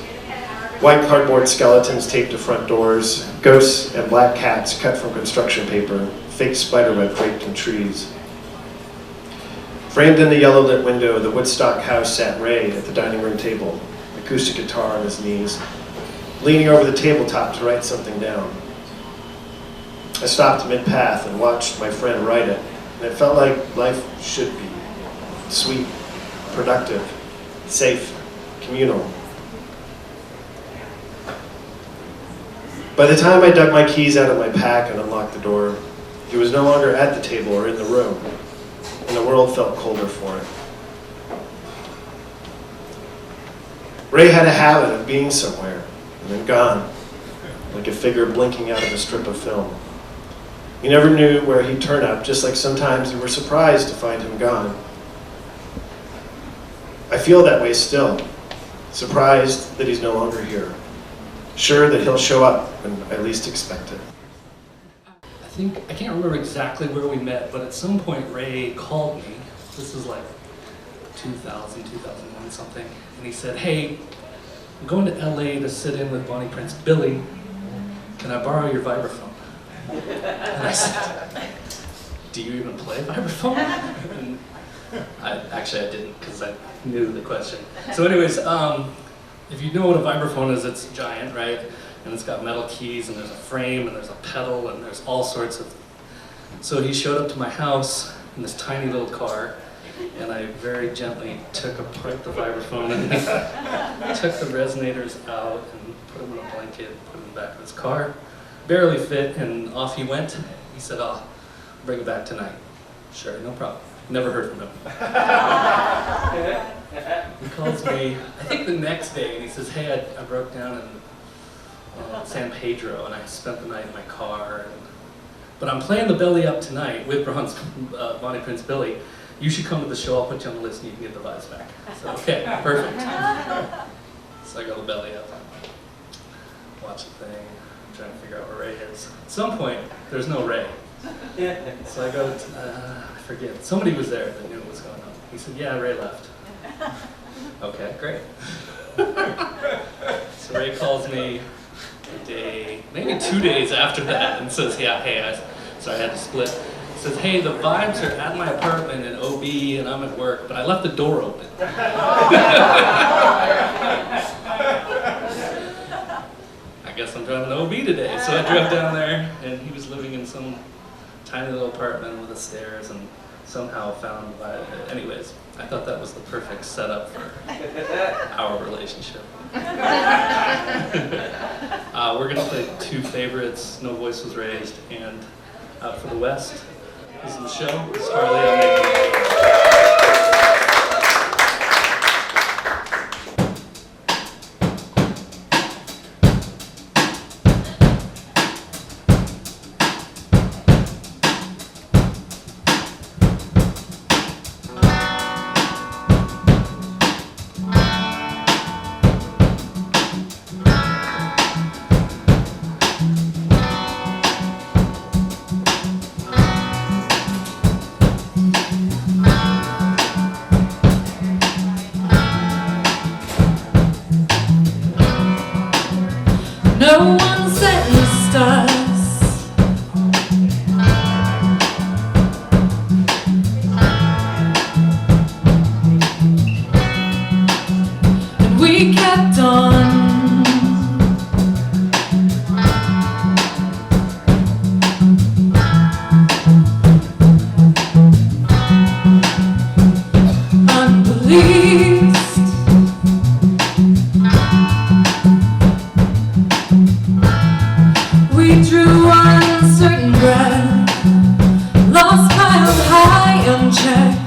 white cardboard skeletons taped to front doors, ghosts and black cats cut from construction paper, fake spiderweb draped in trees. Framed in the yellow-lit window of the Woodstock house sat Ray at the dining room table, acoustic guitar on his knees, leaning over the tabletop to write something down. I stopped mid-path and watched my friend write it, and it felt like life should be. Sweet, productive, safe, communal. By the time I dug my keys out of my pack and unlocked the door, he was no longer at the table or in the room, and the world felt colder for it. Ray had a habit of being somewhere and then gone, like a figure blinking out of a strip of film. You never knew where he'd turn up, just like sometimes you were surprised to find him gone. I feel that way still, surprised that he's no longer here, sure that he'll show up when I least expect it. I can't remember exactly where we met, but at some point Ray called me. This is like 2000, 2001 something. And he said, hey, I'm going to LA to sit in with Bonnie Prince Billy. Can I borrow your vibraphone? And I said, do you even play vibraphone? And I didn't, because I knew the question. So anyways, if you know what a vibraphone is, it's giant, right? And it's got metal keys, and there's a frame, and there's a pedal, and there's all sorts of... So he showed up to my house in this tiny little car, and I very gently took apart the vibraphone and took the resonators out and put them in a blanket, put them in the back of his car. Barely fit, and off he went. He said, "Oh, bring it back tonight." Sure, no problem. Never heard from him. He calls me, I think the next day, and he says, hey, I broke down in San Pedro, and I spent the night in my car. But I'm playing the Belly Up tonight with Bonnie Prince Billy. You should come to the show. I'll put you on the list, and you can get the vibes back. So, okay, perfect. So I go to the Belly Up, watch the thing, trying to figure out where Ray is. At some point, there's no Ray. So I go to, I forget, somebody was there that knew what was going on. He said, yeah, Ray left. Okay, great. So Ray calls me a day, maybe 2 days after that, and says, yeah, hey, I had to split. He says, hey, the vibes are at my apartment in OB, and I'm at work, but I left the door open. I guess I'm driving to OB today. So I drove down there, and he was living in some tiny little apartment with the stairs, and somehow found, anyways, I thought that was the perfect setup for our relationship. We're gonna play two favorites, No Voice Was Raised and Out for the West. This is the show. This is Harley. No one sentenced us. And we kept on. Unbelieved. We drew uncertain breath, lost miles high unchecked.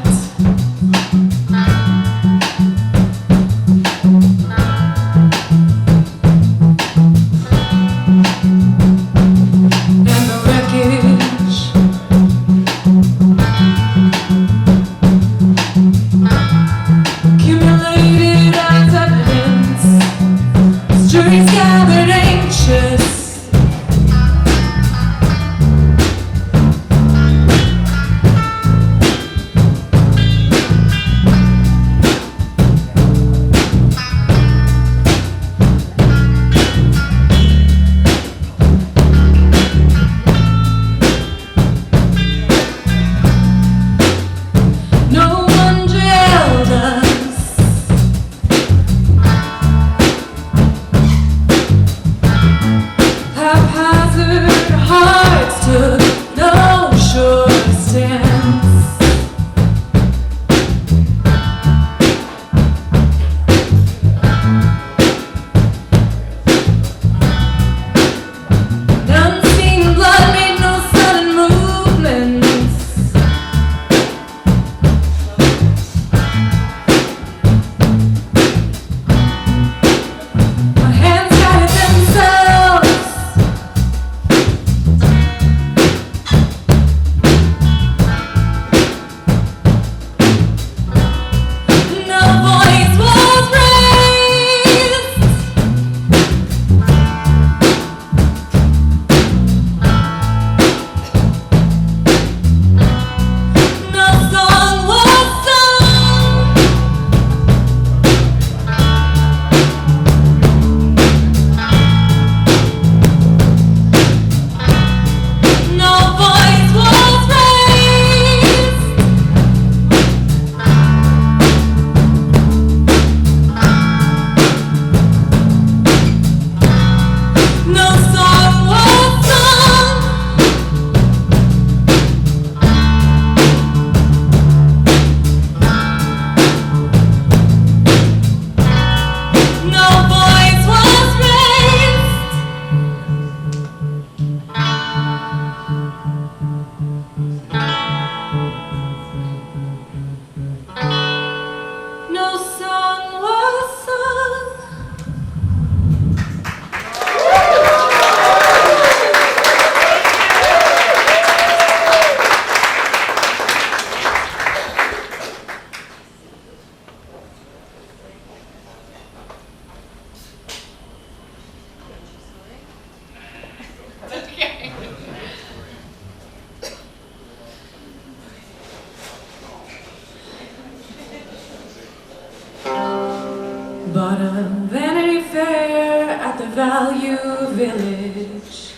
Value Village.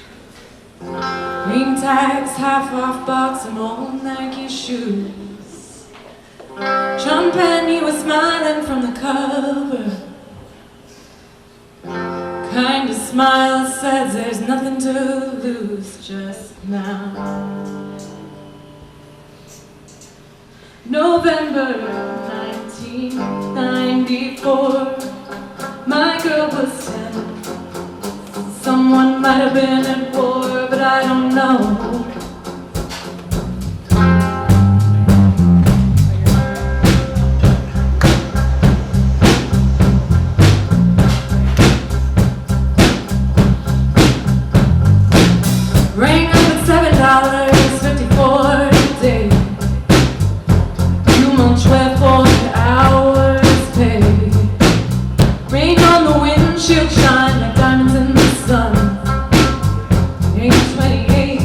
Green tags, half off box, and old Nike shoes. John Penny was smiling from the cover. Kind of smile says there's nothing to lose just now. November 1994. My girl was 10. Someone might have been at war, but I don't know. Rang up at $7.54 a day. 2 months left for the hours pay. Rain on the windshield, shine like diamonds in the sun. Age 28,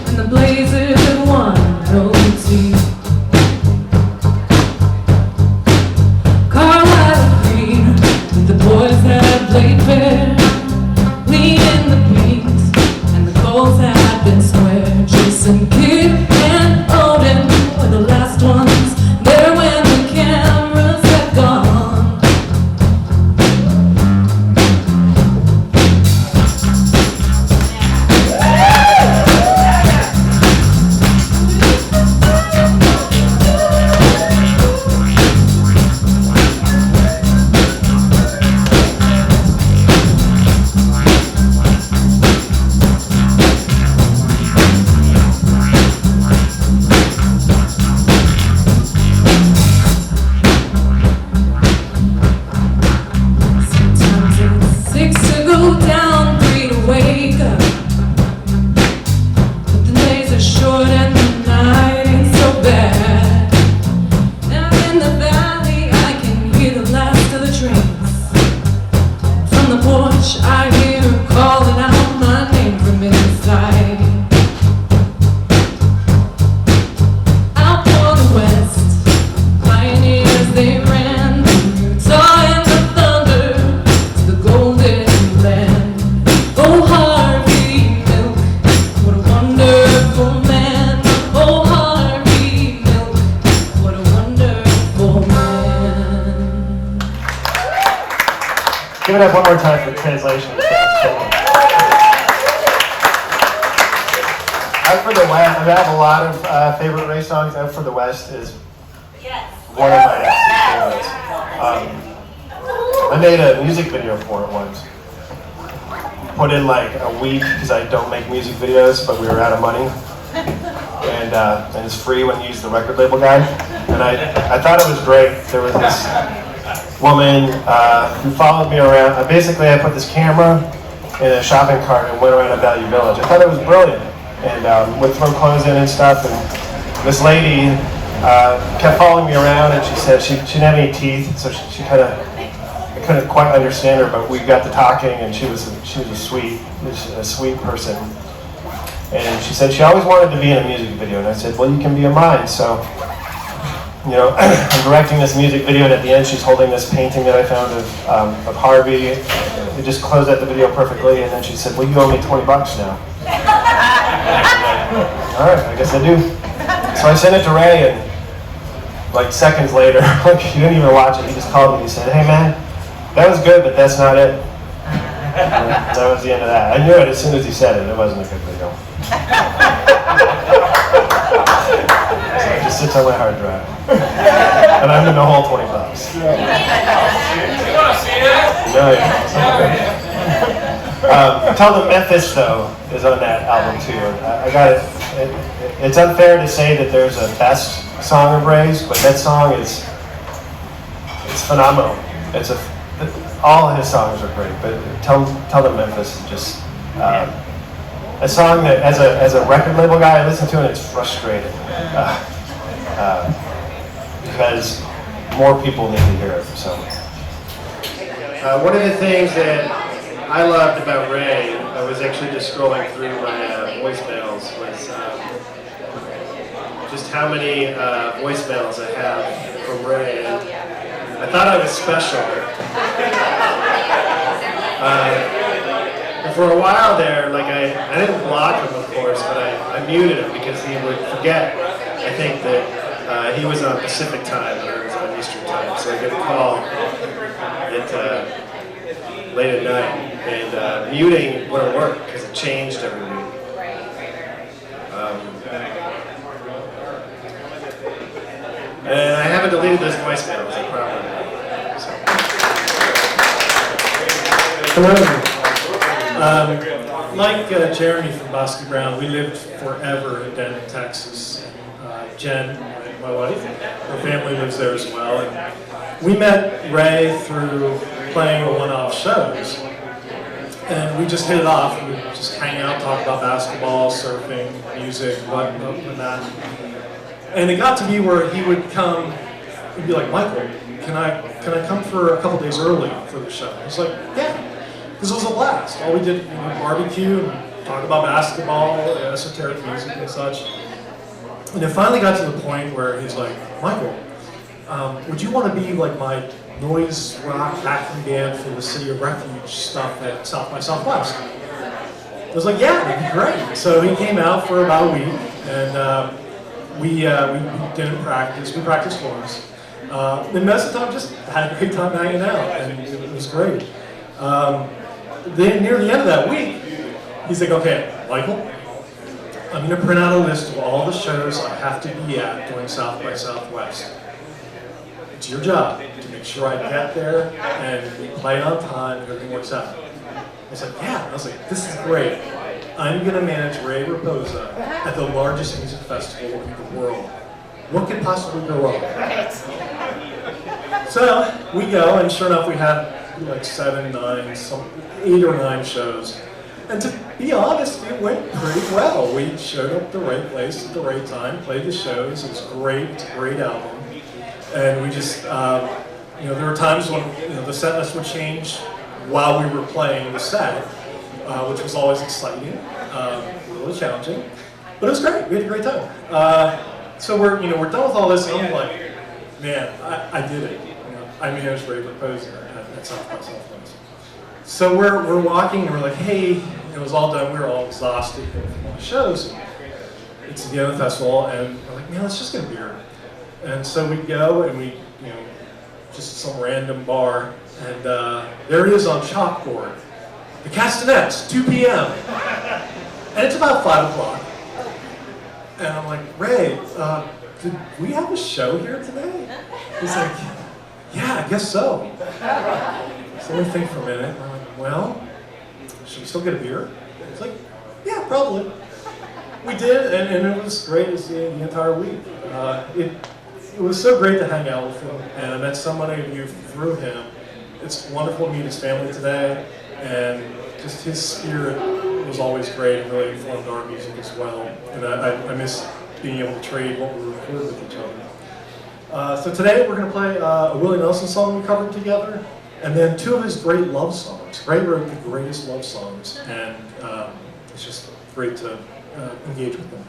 and the Blazers have won OT. Carlisle green, with the boys that played fair. Lean in the paint, and the goals had been square. Jason Kidd and Odin were the last ones there when the cameras had gone. Sometimes it's 6 to go down, 3 to wake up. But the days are short and the night ain't so bad. Now in the valley I can hear the last of the trains. From the porch I hear her calling out my name from inside. Out for the west, pioneers they ran from Utah and the thunder to the golden land. Oh Harvey Milk, what a wonderful man. Oh Harvey Milk, what a wonderful man. Give it up one more time for translation. Out for the West, I have a lot of favorite Ray songs. Out for the West is one of my absolute favorites. I made a music video for it once. Put in like a week because I don't make music videos, but we were out of money. And it's free when you use the record label guide. And I thought it was great. There was this woman who followed me around. Basically, I put this camera in a shopping cart and went around a Value Village. I thought it was brilliant. And would throw clothes in and stuff. And this lady kept following me around, and she said she didn't have any teeth, so she kind of, I couldn't quite understand her, but we got to talking, and she was a sweet person. And she said she always wanted to be in a music video, and I said, well, you can be in mine. So, you know, I'm directing this music video, and at the end, she's holding this painting that I found of Harvey. We just closed out the video perfectly, and then she said, well, you owe me $20 now. All right, I guess I do. So I sent it to Ray, and like seconds later, like he didn't even watch it. He just called me and he said, "Hey man, that was good, but that's not it." And that was the end of that. I knew it as soon as he said it. It wasn't a good video. So it just sits on my hard drive, and I'm in the whole $20. No, Tell the Memphis, though, is on that album too. I got it. It's unfair to say that there's a best song of Ray's, but that song it's phenomenal. All his songs are great, but Tell the Memphis is just a song that, as a record label guy, I listen to and it's frustrating because more people need to hear it. So one of the things that I loved about Ray, I was actually just scrolling through my voicemails, was just how many voicemails I have from Ray. And I thought I was special. for a while there, like I didn't block him, of course, but I muted him because he would forget, I think, that he was on Pacific time or he was on Eastern time. So I get a call at late at night, and muting wouldn't work because it changed every week. And I haven't deleted those voicemails, I promise. Hello. Like Jeremy from Bosque Brown, we lived forever in Denton, Texas. Jen, my wife, her family lives there as well. And we met Ray through playing one-off shows. And we just hit it off. We would just hang out, talk about basketball, surfing, music, whatnot. And it got to be where he would come, he'd be like, Michael, can I come for a couple days early for the show? I was like, yeah, because it was a blast. All we did, barbecue, and talk about basketball, esoteric music and such. And it finally got to the point where he's like, Michael, would you want to be like my noise rock backing band for the City of Refuge stuff at South by Southwest? I was like, yeah, that'd be great. So he came out for about a week, and we didn't practice. We practiced once. And most of the time, just had a great time hanging out, and it was great. Then near the end of that week, he's like, okay, Michael, I'm going to print out a list of all the shows I have to be at during South by Southwest. It's your job to make sure I get there and we play on time and everything works out. I was like, yeah. I was like, this is great. I'm going to manage Ray Raposa at the largest music festival in the world. What could possibly go wrong? So we go, and sure enough, we had like 8 or 9 shows. And to be honest, it went pretty well. We showed up at the right place at the right time, played the shows. It was great. It's a great album. And we just, there were times when the set list would change while we were playing the set, which was always exciting, a little challenging, but it was great. We had a great time. So we're done with all this, and I'm like, man, I did it. I managed Ray Raposa at South by Southwest. So we're walking, and we're like, hey, it was all done. We were all exhausted from all the shows. It's the end of the festival, and we're like, man, let's just get a beer. And so we go, and we, just some random bar, and there it is on chalkboard. The Castanets, 2 p.m. And it's about 5 o'clock. And I'm like, Ray, did we have a show here today? He's like, yeah, I guess so. So we think for a minute. I'm like, well, should we still get a beer? He's like, yeah, probably. We did, and it was great as the entire week. It was so great to hang out with him, and I met so many of you through him. It's wonderful to meet his family today, and just his spirit was always great and really informed our music as well. And I miss being able to trade what we record with each other. So today we're going to play a Willie Nelson song we covered together, and then 2 of his great love songs. Ray wrote the greatest love songs, and it's just great to engage with them.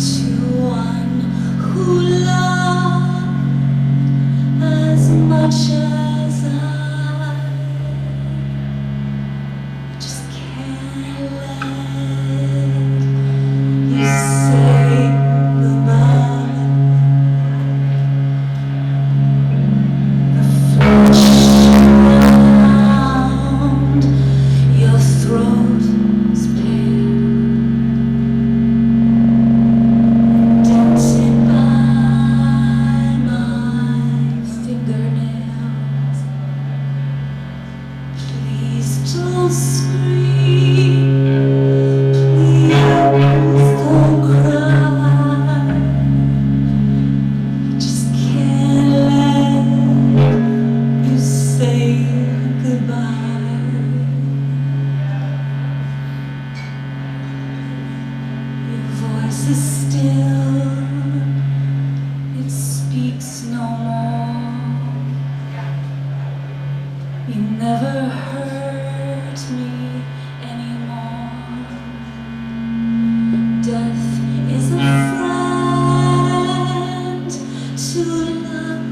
To one who no more. You never hurt me anymore. Death is a friend to love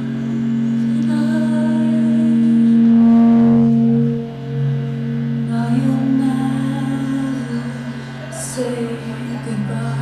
and now you'll never say goodbye.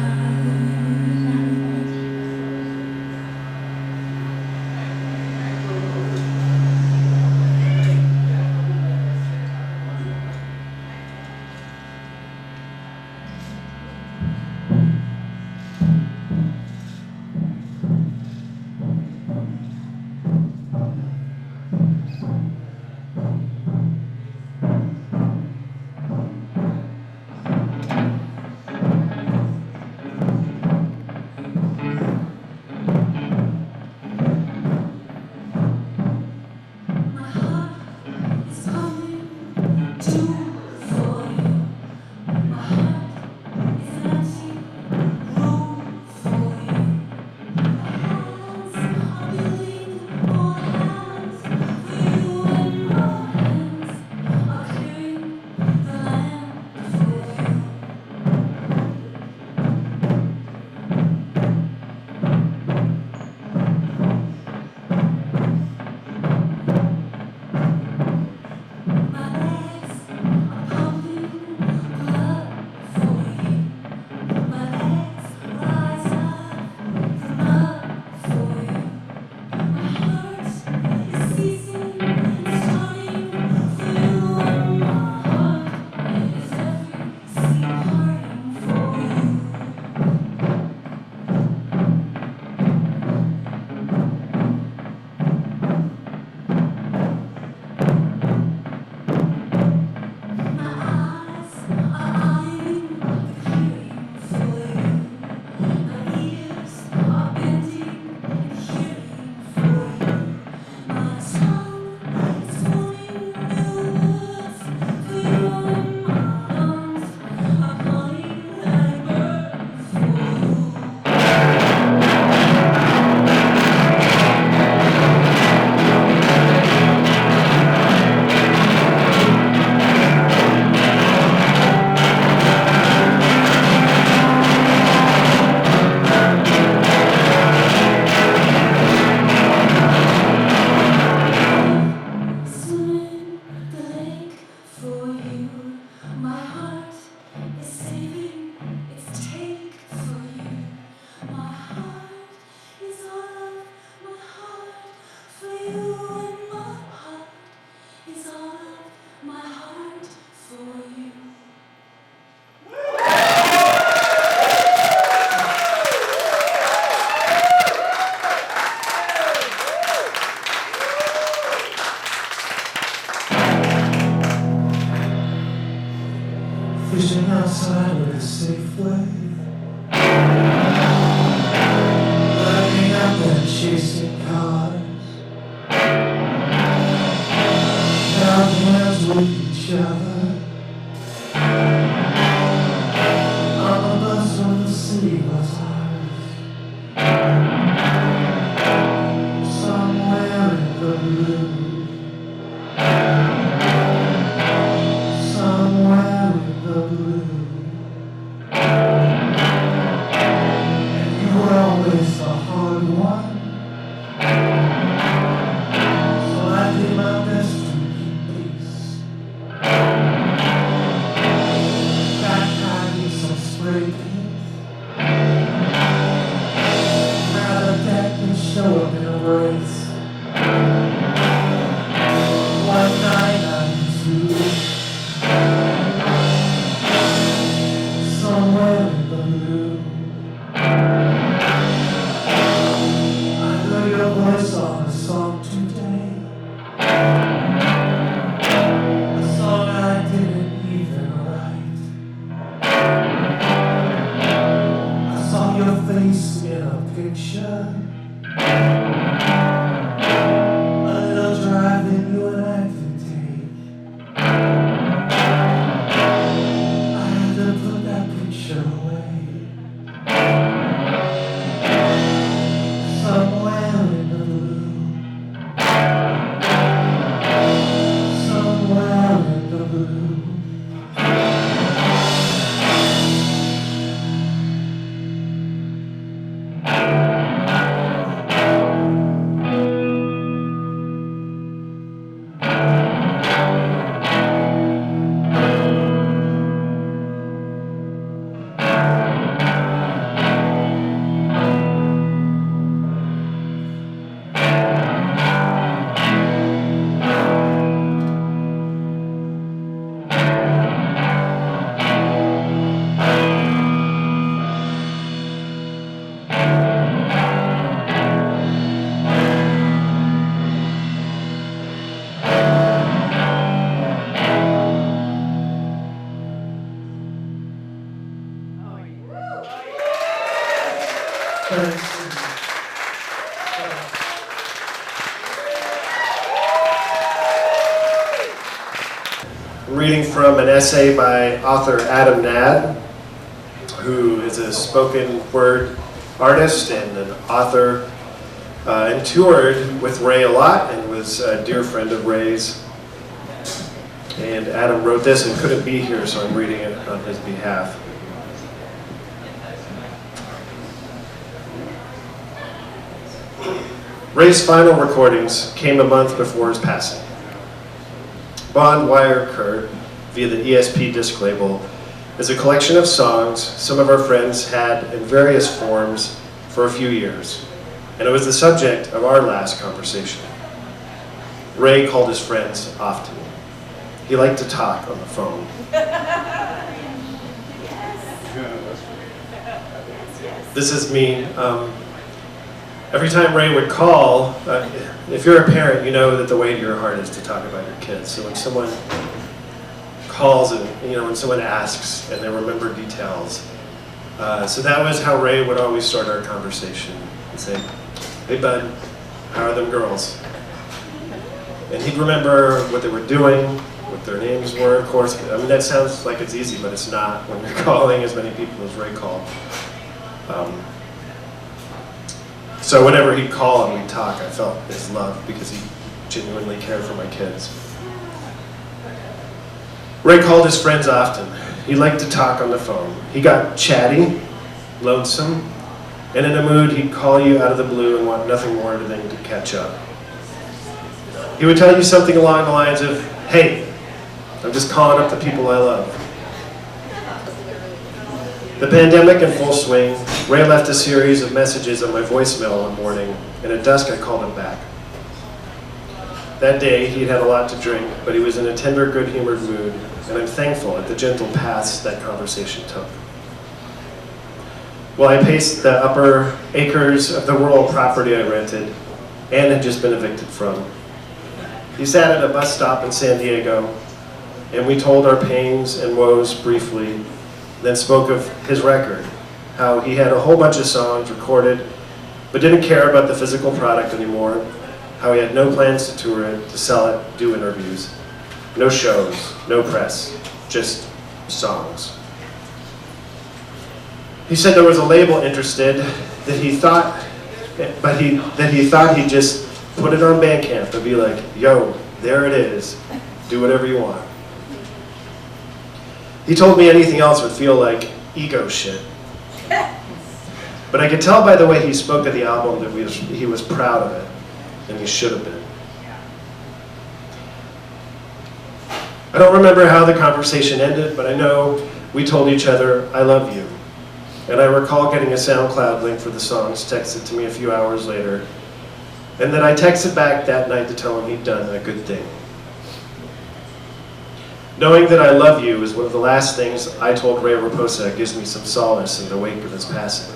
Fishing outside with a safe way. Lining up and chasing cars. Held hands with each other. On the bus when the city was ours. Somewhere in the blue. Somewhere in the blue. And you were always the hard one. So I did my best to keep peace. Backpacking some spray paint. Rather deck than show up in a race. I'm reading from an essay by author Adam Gnade, who is a spoken word artist and an author, and toured with Ray a lot and was a dear friend of Ray's. And Adam wrote this and couldn't be here, so I'm reading it on his behalf. Ray's final recordings came a month before his passing. Bond Wire Kurt, via the ESP disc label, is a collection of songs some of our friends had in various forms for a few years, and it was the subject of our last conversation. Ray called his friends often. He liked to talk on the phone. This is me. Every time Ray would call, if you're a parent, you know that the way to your heart is to talk about your kids. So when someone calls and, when someone asks and they remember details. So that was how Ray would always start our conversation. He'd say, "Hey bud, how are them girls?" And he'd remember what they were doing, what their names were, of course. I mean, that sounds like it's easy, but it's not when you're calling as many people as Ray called. So whenever he'd call and we'd talk, I felt his love because he genuinely cared for my kids. Ray called his friends often. He liked to talk on the phone. He got chatty, lonesome, and in a mood he'd call you out of the blue and want nothing more than to catch up. He would tell you something along the lines of, "Hey, I'm just calling up the people I love." The pandemic in full swing, Ray left a series of messages on my voicemail one morning, and at dusk I called him back. That day he'd had a lot to drink, but he was in a tender, good-humored mood, and I'm thankful at the gentle paths that conversation took. While I paced the upper acres of the rural property I rented and had just been evicted from, he sat at a bus stop in San Diego, and we told our pains and woes briefly, then spoke of his record, how he had a whole bunch of songs recorded, but didn't care about the physical product anymore, how he had no plans to tour it, to sell it, do interviews, no shows, no press, just songs. He said there was a label interested that he thought he'd just put it on Bandcamp and be like, "Yo, there it is, do whatever you want." He told me anything else would feel like ego shit. But I could tell by the way he spoke of the album that he was proud of it, and he should have been. I don't remember how the conversation ended, but I know we told each other, "I love you." And I recall getting a SoundCloud link for the songs texted to me a few hours later, and then I texted back that night to tell him he'd done a good thing. Knowing that I love you is one of the last things I told Ray Raposa gives me some solace in the wake of his passing.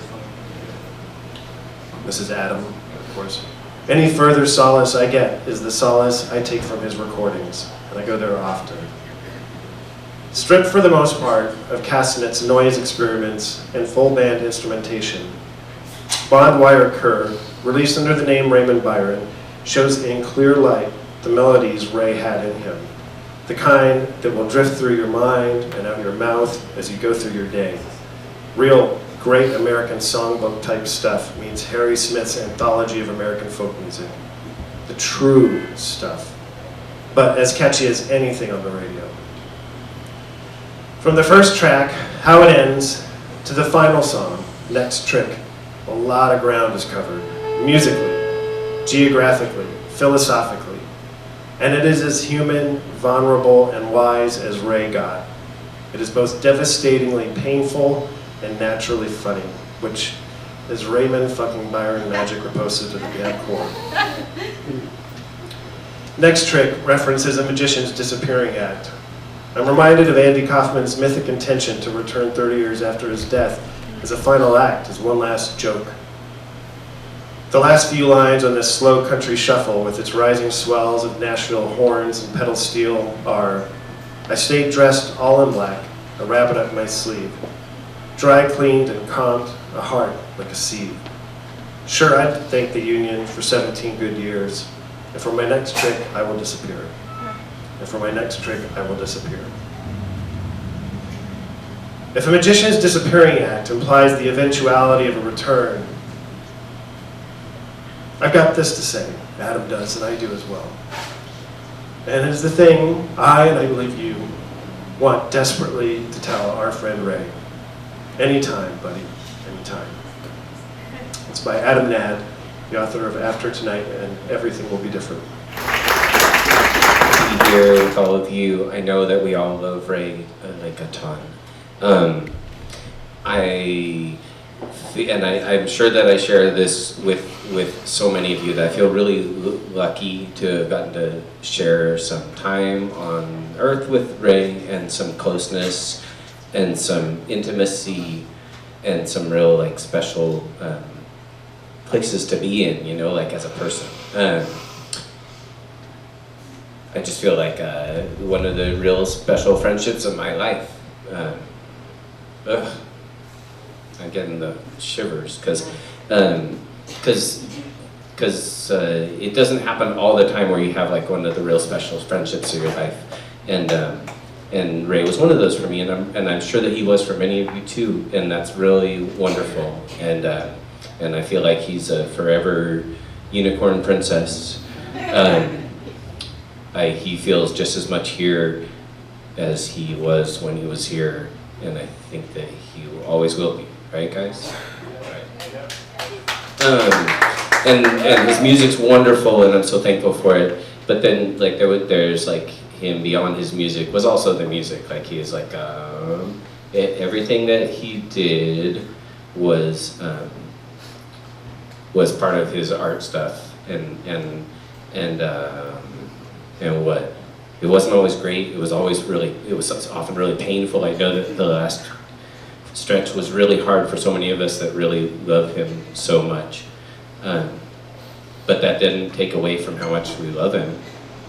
This is Adam, of course. Any further solace I get is the solace I take from his recordings, and I go there often. Stripped for the most part of Castanet's noise experiments and full band instrumentation, Bond Wire Kerr, released under the name Raymond Byron, shows in clear light the melodies Ray had in him. The kind that will drift through your mind and out your mouth as you go through your day. Real great American songbook type stuff means Harry Smith's Anthology of American Folk Music. The true stuff, but as catchy as anything on the radio. From the first track, How It Ends, to the final song, Next Trick, a lot of ground is covered, musically, geographically, philosophically. And it is as human, vulnerable, and wise as Ray got. It is both devastatingly painful and naturally funny, which is Raymond fucking Byron Magic Raposa to the damn core. Next Trick references a magician's disappearing act. I'm reminded of Andy Kaufmann's mythic intention to return 30 years after his death as a final act, as one last joke. The last few lines on this slow country shuffle with its rising swells of Nashville horns and pedal steel are, "I stayed dressed all in black, a rabbit up my sleeve, dry cleaned and comped, a heart like a sieve. Sure, I'd thank the Union for 17 good years, and for my next trick, I will disappear." and for my next trick, I will disappear. If a magician's disappearing act implies the eventuality of a return, I've got this to say. Adam does, and I do as well. And it is the thing I, and I believe you, want desperately to tell our friend Ray. Anytime, buddy, anytime. It's by Adam Gnade, the author of After Tonight and Everything Will Be Different. To be here with all of you, I know that we all love Ray like a ton. I'm sure that I share this with so many of you that I feel really lucky to have gotten to share some time on Earth with Ray and some closeness and some intimacy and some real like special places to be in, you know, like as a person. I just feel like one of the real special friendships of my life. I'm getting the shivers because it doesn't happen all the time where you have like one of the real special friendships of your life, and Ray was one of those for me, and I'm sure that he was for many of you too, and that's really wonderful, and I feel like he's a forever unicorn princess. He feels just as much here as he was when he was here, and I think that he always will be. Right, guys? And his music's wonderful, and I'm so thankful for it. But then, like, there's like him beyond his music was also the music. Like he is like everything that he did was part of his art stuff, and what it wasn't always great. It was often really painful. I know that the last stretch was really hard for so many of us that really love him so much. But that didn't take away from how much we love him.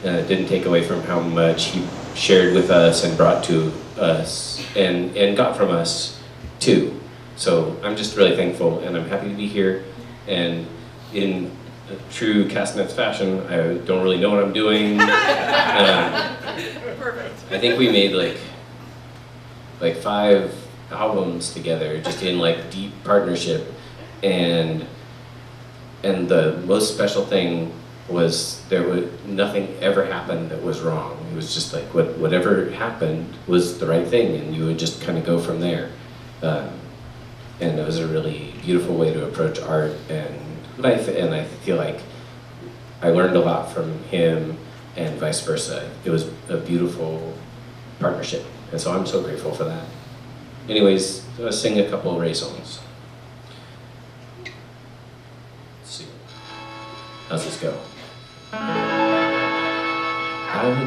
And it didn't take away from how much he shared with us and brought to us and got from us too. So I'm just really thankful, and I'm happy to be here. And in true Castanets fashion, I don't really know what I'm doing. I think we made like 5 albums together, just in like deep partnership, and the most special thing was nothing ever happened that was wrong. It was just like whatever happened was the right thing, and you would just kind of go from there. And it was a really beautiful way to approach art and life, and I feel like I learned a lot from him and vice versa. It was a beautiful partnership, and so I'm so grateful for that. Anyways, let's sing a couple of Ray songs. Let's see. How's this go? I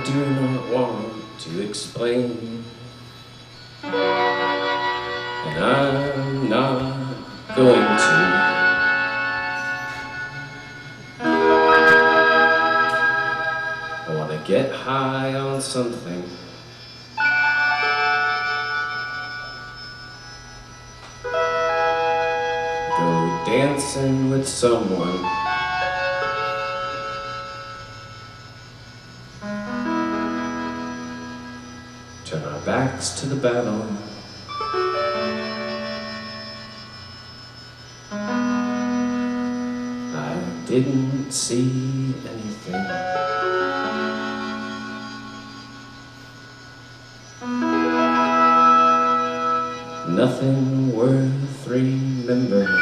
do not want to explain, and I'm not going to. I want to get high on something. Dancing with someone. Turn our backs to the battle. I didn't see anything. Nothing worth remembering.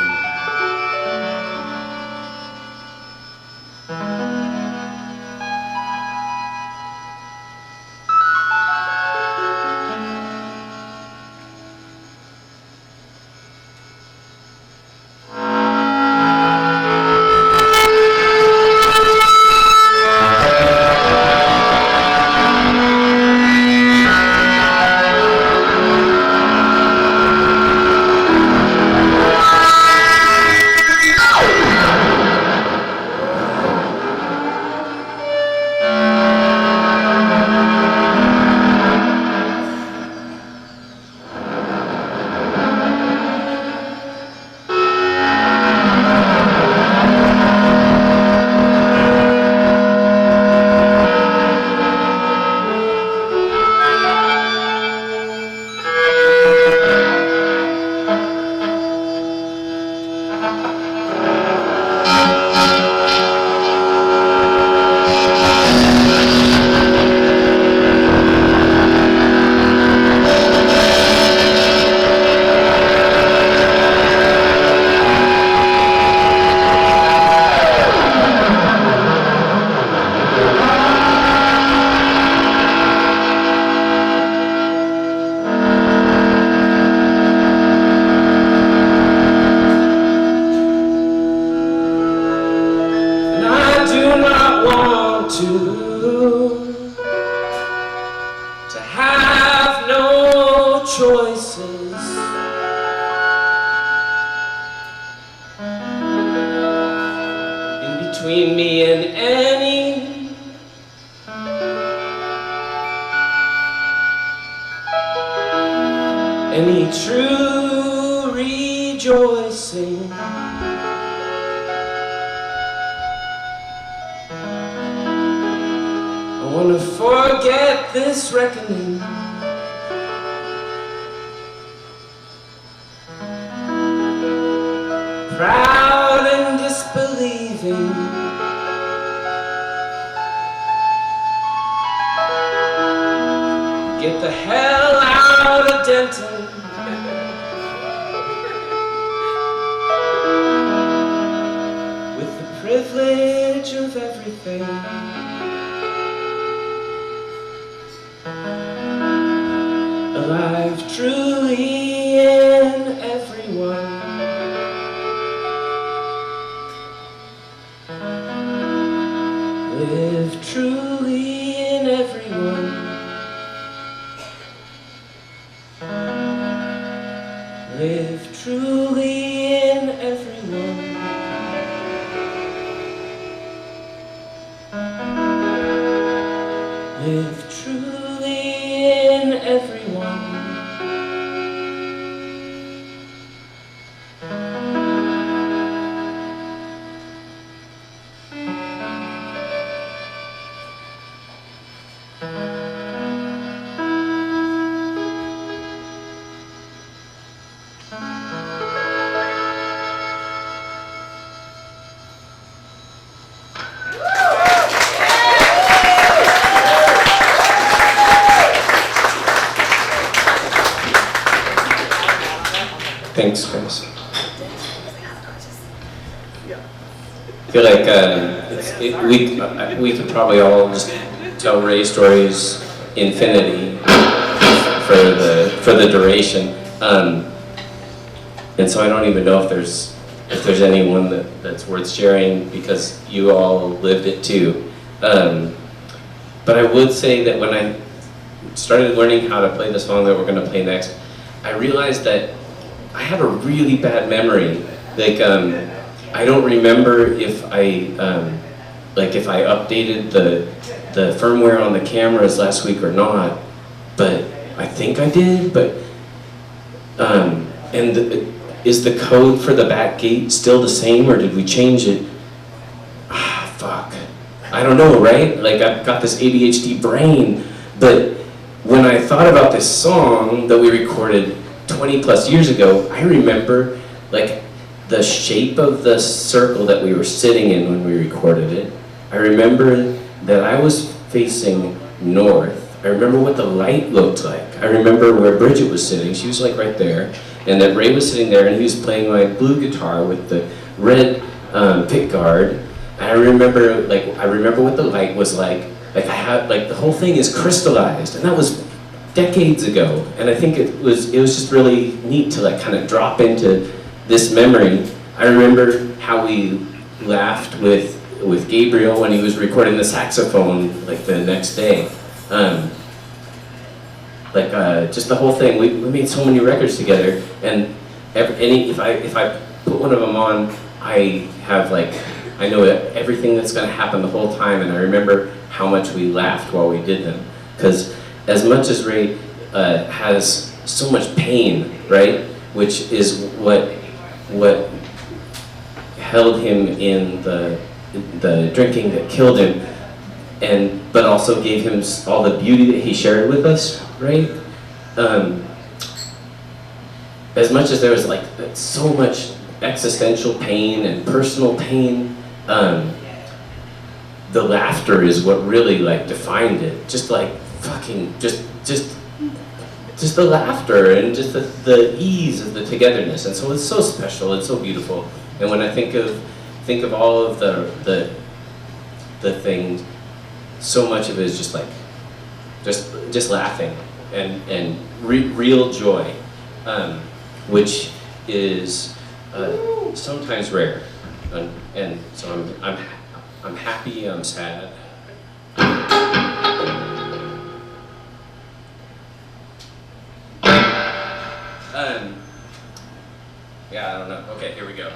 rejoices. In between me and Annie, any true rejoicing. I want to forget this reckoning. Proud and disbelieving. Get the hell out of Denton. With the privilege of everything. Alive truly in everyone. Live truly in everyone. Live truly in everyone. Live truly in everyone. Thanks, Chris. I feel like we could probably all just tell Ray stories infinity for the duration, and so I don't even know if there's anyone that's worth sharing because you all lived it too. But I would say that when I started learning how to play the song that we're going to play next, I realized that I have a really bad memory. Like, I don't remember if I updated the firmware on the cameras last week or not, but I think I did. But is the code for the back gate still the same, or did we change it? Ah, fuck. I don't know, right? Like, I've got this ADHD brain, but when I thought about this song that we recorded 20 plus years ago, I remember like the shape of the circle that we were sitting in when we recorded it. I remember that I was facing north. I remember what the light looked like. I remember where Bridgit was sitting. She was like right there. And that Ray was sitting there and he was playing my blue guitar with the red pickguard. And I remember what the light was like. Like I had, like the whole thing is crystallized, and that was decades ago. And I think it was just really neat to like kind of drop into this memory. I remember how we laughed with Gabriel when he was recording the saxophone like the next day. Just the whole thing. We made so many records together, and if I put one of them on, I know everything that's going to happen the whole time, and I remember how much we laughed while we did them. Because as much as Ray has so much pain, right, which is what held him in the drinking that killed him, but also gave him all the beauty that he shared with us, right? As much as there was like so much existential pain and personal pain, the laughter is what really like defined it. Just like fucking just the laughter and just the ease of the togetherness. And so it's so special, it's so beautiful. And when I think of all of the things, so much of it is just like just laughing and real joy, which is sometimes rare. And so I'm happy, I'm sad. Yeah, I don't know. Okay, here we go.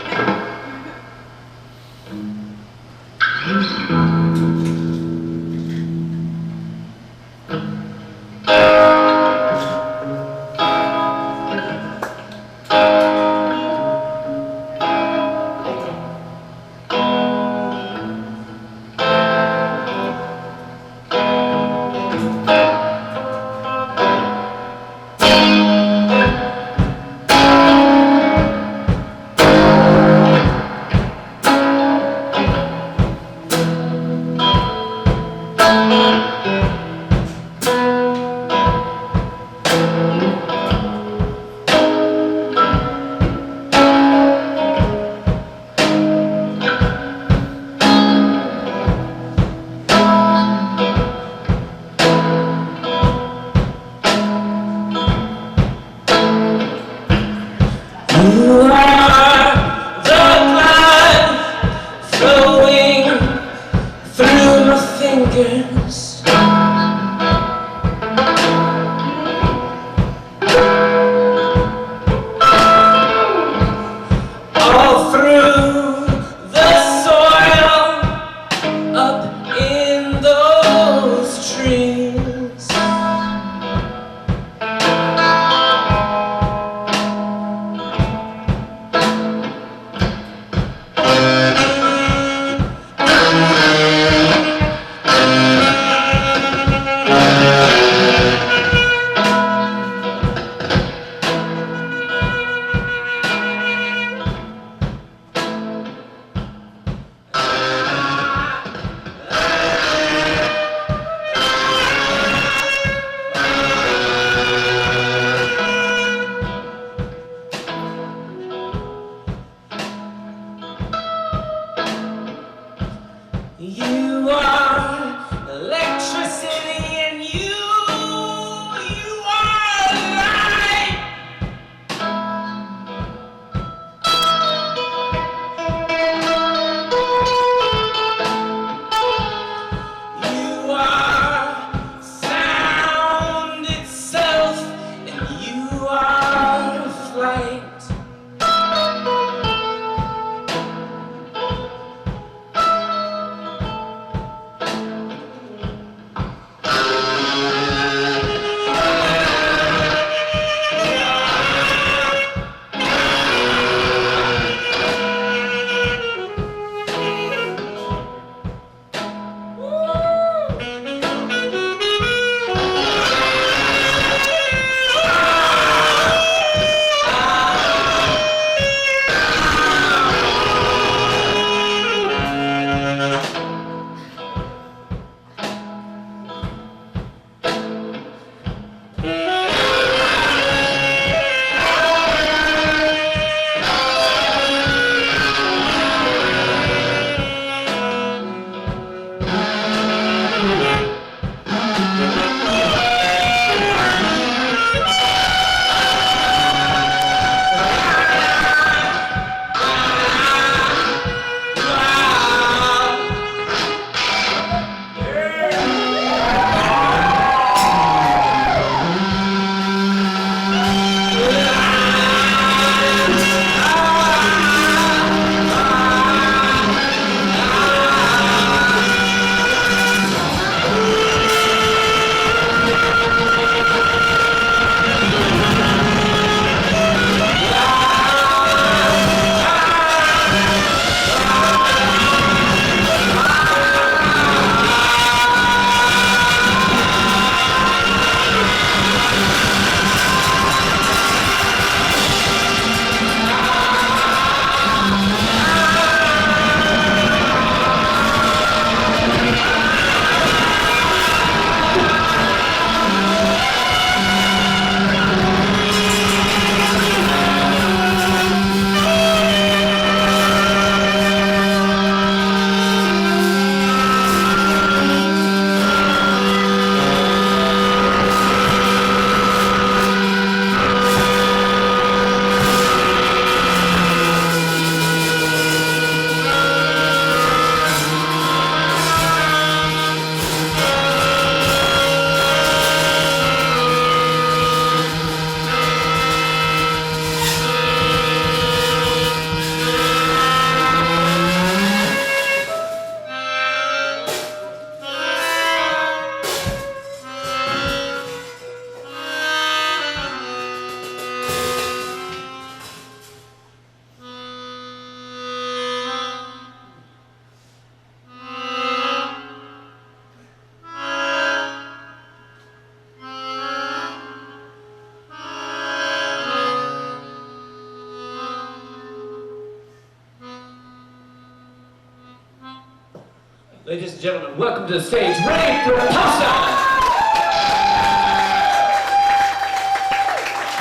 Ladies and gentlemen, welcome to the stage, Rafter Roberts!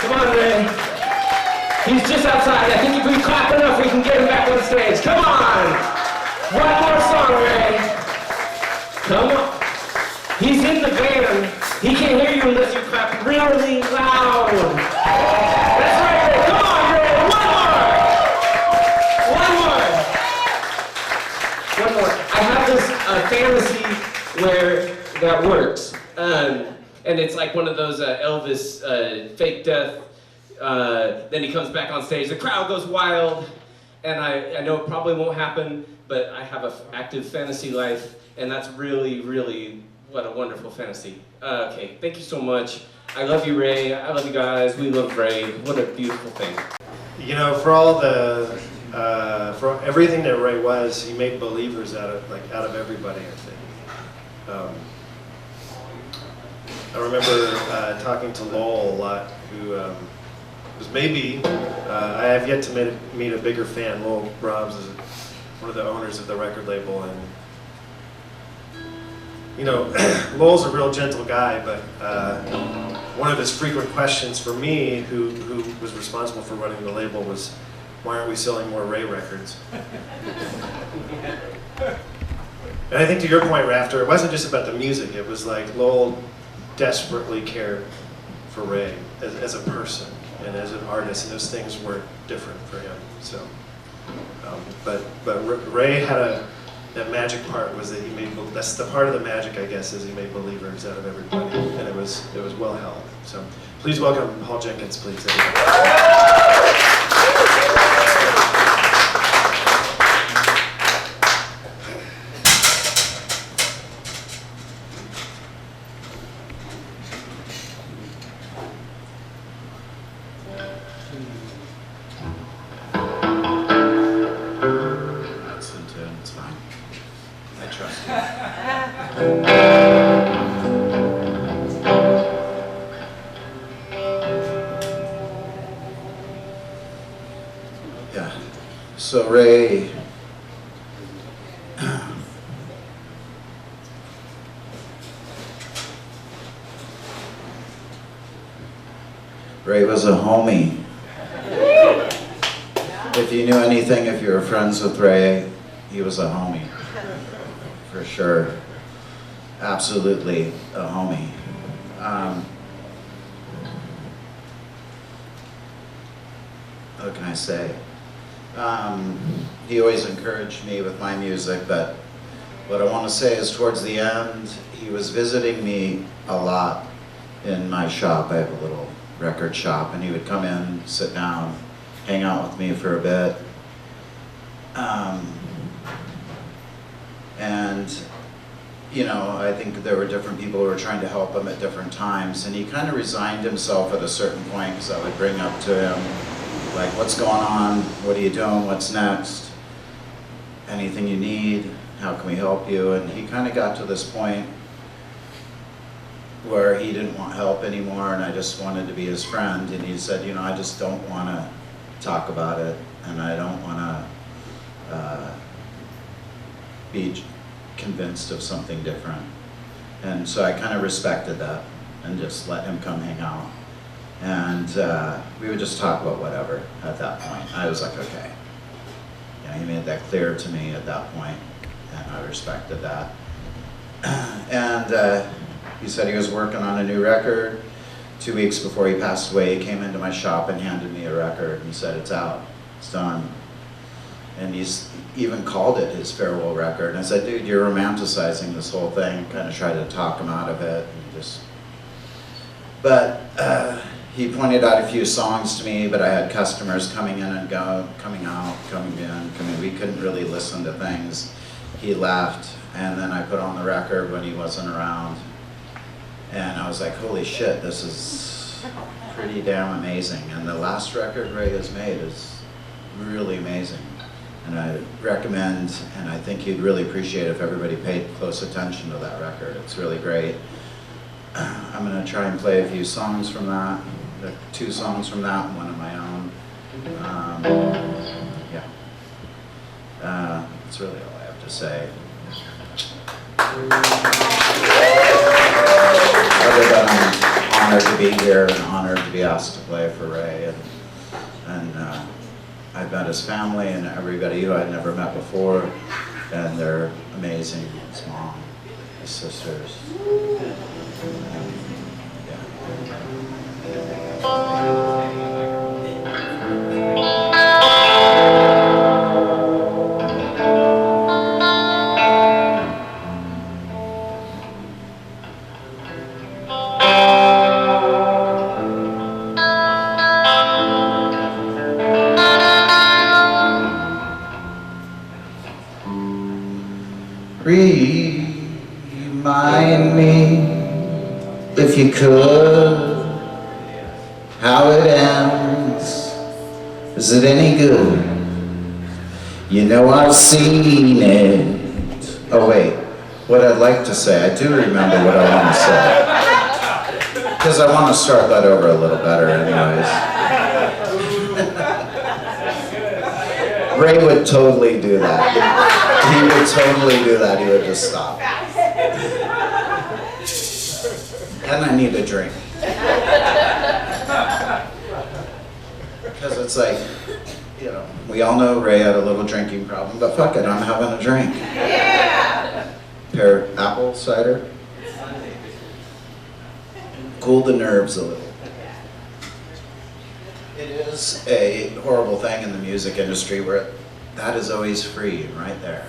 Come on, Ray. He's just outside. I think if we clap enough, we can get him back on stage. Come on! One more song, Ray. Come on. He's in the van. He can't hear you unless you clap really loud. That's right, Ray. Come on, Ray. One more. I have this fantasy where that works. And it's like one of those Elvis fake death. Then he comes back on stage, the crowd goes wild, and I know it probably won't happen, but I have an active fantasy life, and that's really, really what a wonderful fantasy. Okay, thank you so much. I love you, Ray. I love you guys. We love Ray. What a beautiful thing. You know, for all the, for everything that Ray was, he made believers out of everybody, I think. I remember talking to Lowell a lot, who was maybe, I have yet to meet a bigger fan. Lowell Brahms is one of the owners of the record label, and you know, Lowell's a real gentle guy, but one of his frequent questions for me, who was responsible for running the label, was, why aren't we selling more Ray records? And I think to your point, Rafter, it wasn't just about the music. It was like Lowell desperately cared for Ray as a person and as an artist, and those things weren't different for him. So, but Ray had that magic part was that he made. That's the part of the magic, I guess, is he made believers out of everybody, and it was well held. So, please welcome Pall Jenkins, please. So Ray, Ray was a homie. If you knew anything, if you were friends with Ray, he was a homie, for sure. Absolutely a homie. What can I say? He always encouraged me with my music, but what I want to say is towards the end, he was visiting me a lot in my shop. I have a little record shop, and he would come in, sit down, hang out with me for a bit. And, you know, I think there were different people who were trying to help him at different times, and he kind of resigned himself at a certain point, because I would bring up to him, like, what's going on? What are you doing? What's next? Anything you need? How can we help you? And he kind of got to this point where he didn't want help anymore, and I just wanted to be his friend. And he said, you know, I just don't want to talk about it, and I don't want to be convinced of something different. And so I kind of respected that and just let him come hang out. And we would just talk about whatever at that point. I was like, okay. You know, he made that clear to me at that point, and I respected that. And he said he was working on a new record. 2 weeks before he passed away, he came into my shop and handed me a record and said, it's out, it's done. And he's even called it his farewell record. And I said, dude, you're romanticizing this whole thing. Kind of tried to talk him out of it. And just... But he pointed out a few songs to me, but I had customers coming in and coming out, coming in, coming. We couldn't really listen to things. He left, and then I put on the record when he wasn't around. And I was like, holy shit, this is pretty damn amazing. And the last record Ray has made is really amazing. And I recommend, and I think you'd really appreciate if everybody paid close attention to that record. It's really great. I'm going to try and play a few songs from that, 2 songs from that and one of my own. Yeah. That's really all I have to say. Other than I'm honored to be here and honored to be asked to play for Ray, and I've met his family and everybody who I'd never met before, and they're amazing. His mom, his sisters. Remind me, if you could, how it ends. Is it any good? You know I've seen it. Oh wait, what I'd like to say, I do remember what I want to say. Because I want to start that over a little better anyways. Ray would totally do that. He would totally do that. He would just stop. And I need a drink. Because it's like, you know, we all know Ray had a little drinking problem, but fuck it, I'm having a drink. Yeah! Pear apple cider. Cool the nerves a little. It is a horrible thing in the music industry where that is always free and right there.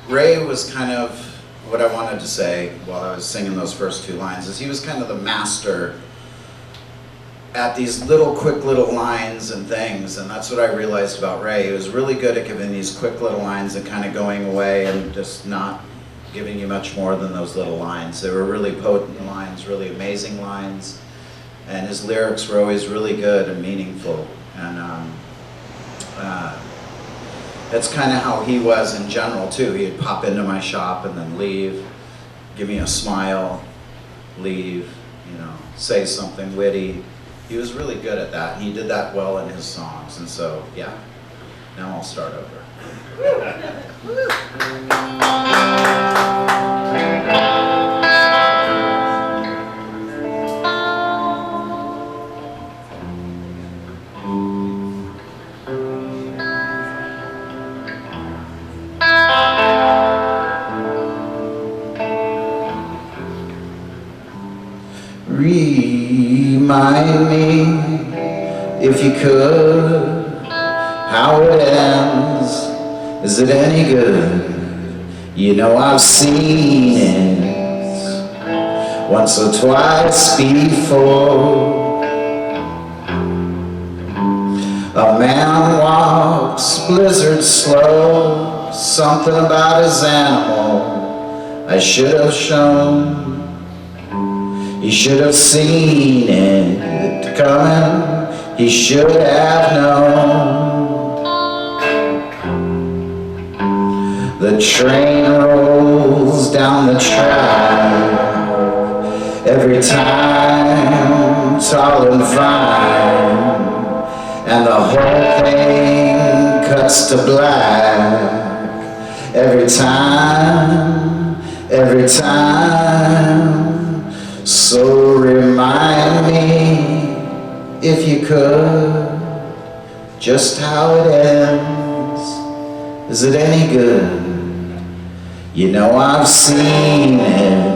Ray was kind of, what I wanted to say while I was singing those first two lines is he was kind of the master at these little quick little lines and things, and that's what I realized about Ray. He was really good at giving these quick little lines and kind of going away and just not giving you much more than those little lines. They were really potent lines, really amazing lines, and his lyrics were always really good and meaningful. And that's kind of how he was in general too. He'd pop into my shop and then leave, give me a smile, leave, you know, say something witty. He was really good at that, and he did that well in his songs. And so, yeah, now I'll start over. Remind me, if you could, how it ends. Is it any good? You know I've seen it once or twice before. A man walks blizzard slow, something about his animal I should have shown. He should have seen it coming, he should have known. The train rolls down the track, every time tall and fine, and the whole thing cuts to black. Every time. So remind me, if you could, just how it ends. Is it any good? You know I've seen it.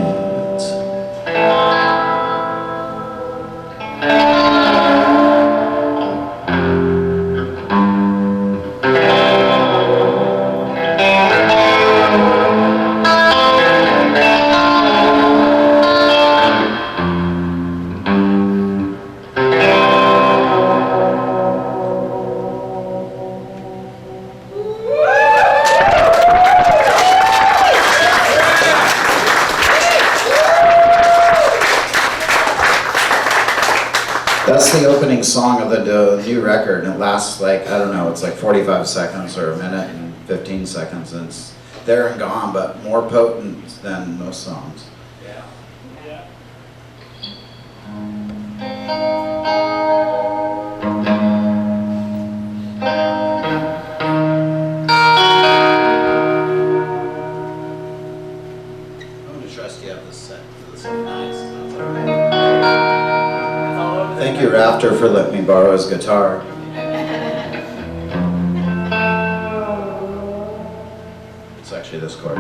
That's the opening song of the new record, and it lasts like, I don't know, it's like 45 seconds or a minute and 15 seconds, and it's there and gone, but more potent than most songs. just set to the same nice. Sounds all right. Thank you, Rafter, for letting me borrow his guitar. It's actually this chord.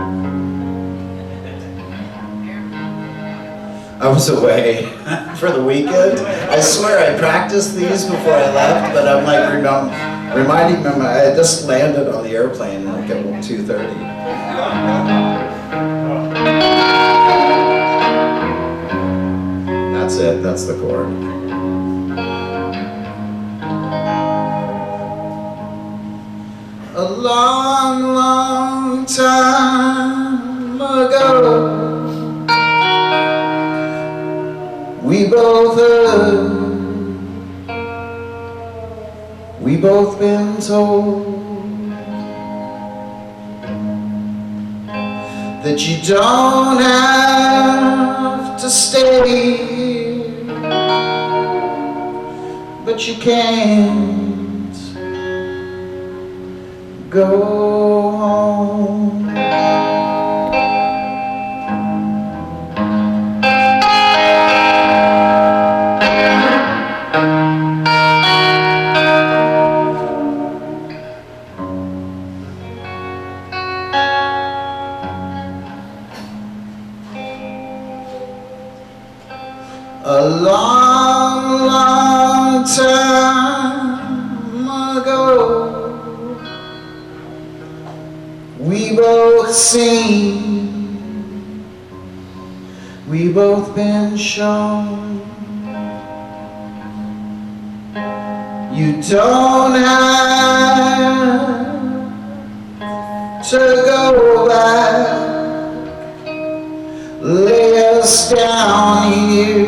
I was away for the weekend. I swear I practiced these before I left, but I'm like reminding them I just landed on the airplane like at 2:30. That's it, that's the chord. A long, long time ago, we both heard, we both been told that you don't have to stay, but you can't go home. A long, long time ago, we both seen, we both been shown. You don't have to go back. Lay us down here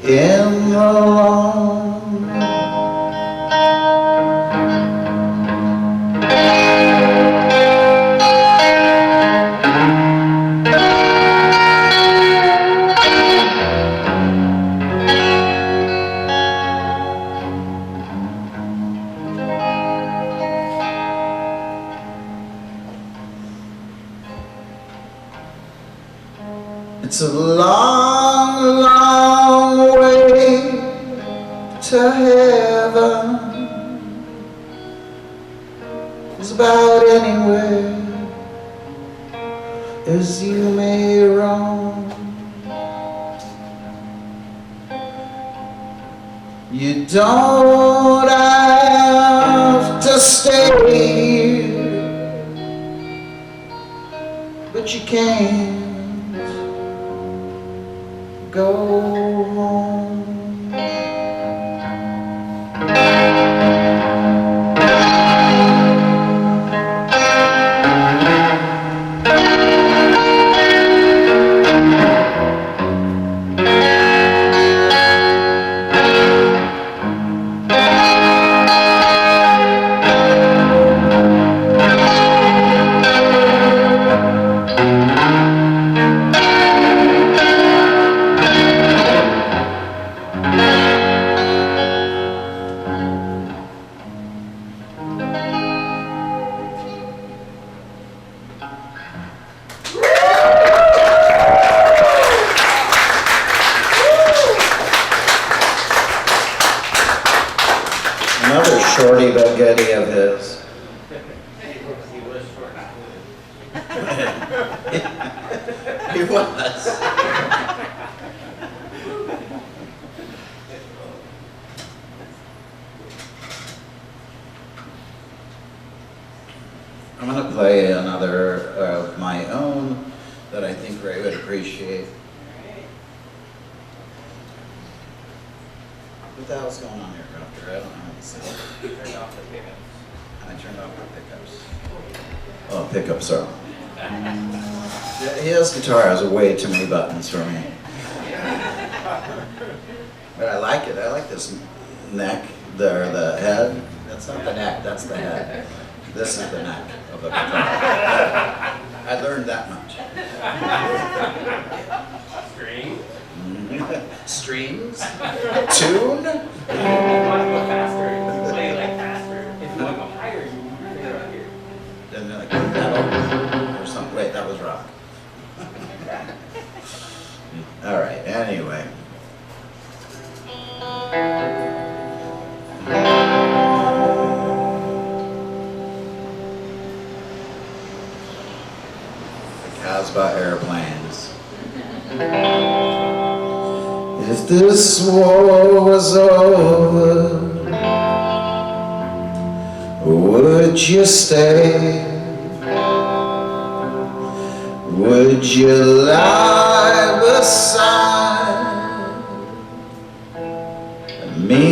in the lawn. It's a long, long way to heaven. It's about anywhere as you may roam. You don't have to stay here, but you can't go home. Another shorty but goodie of his. He was. I'm going to play another of my own that I think Ray would appreciate. What the hell's going on here, Rafter? I don't know how to say it. Turned off the pickups. I turned off the pickups. Oh, pickups are on. Yeah, his guitar has way too many buttons for me. But I like it. I like this neck there, the head. That's not the neck, that's the head. This is the neck of a guitar. I learned that much. String. Strings? Tune? You want to go faster. You play like faster. If you want to go higher, you play right here. Then like metal or something. Wait, that was rock. All right, anyway. The Casbah airplanes. If this war was over, would you stay? Would you lie beside me?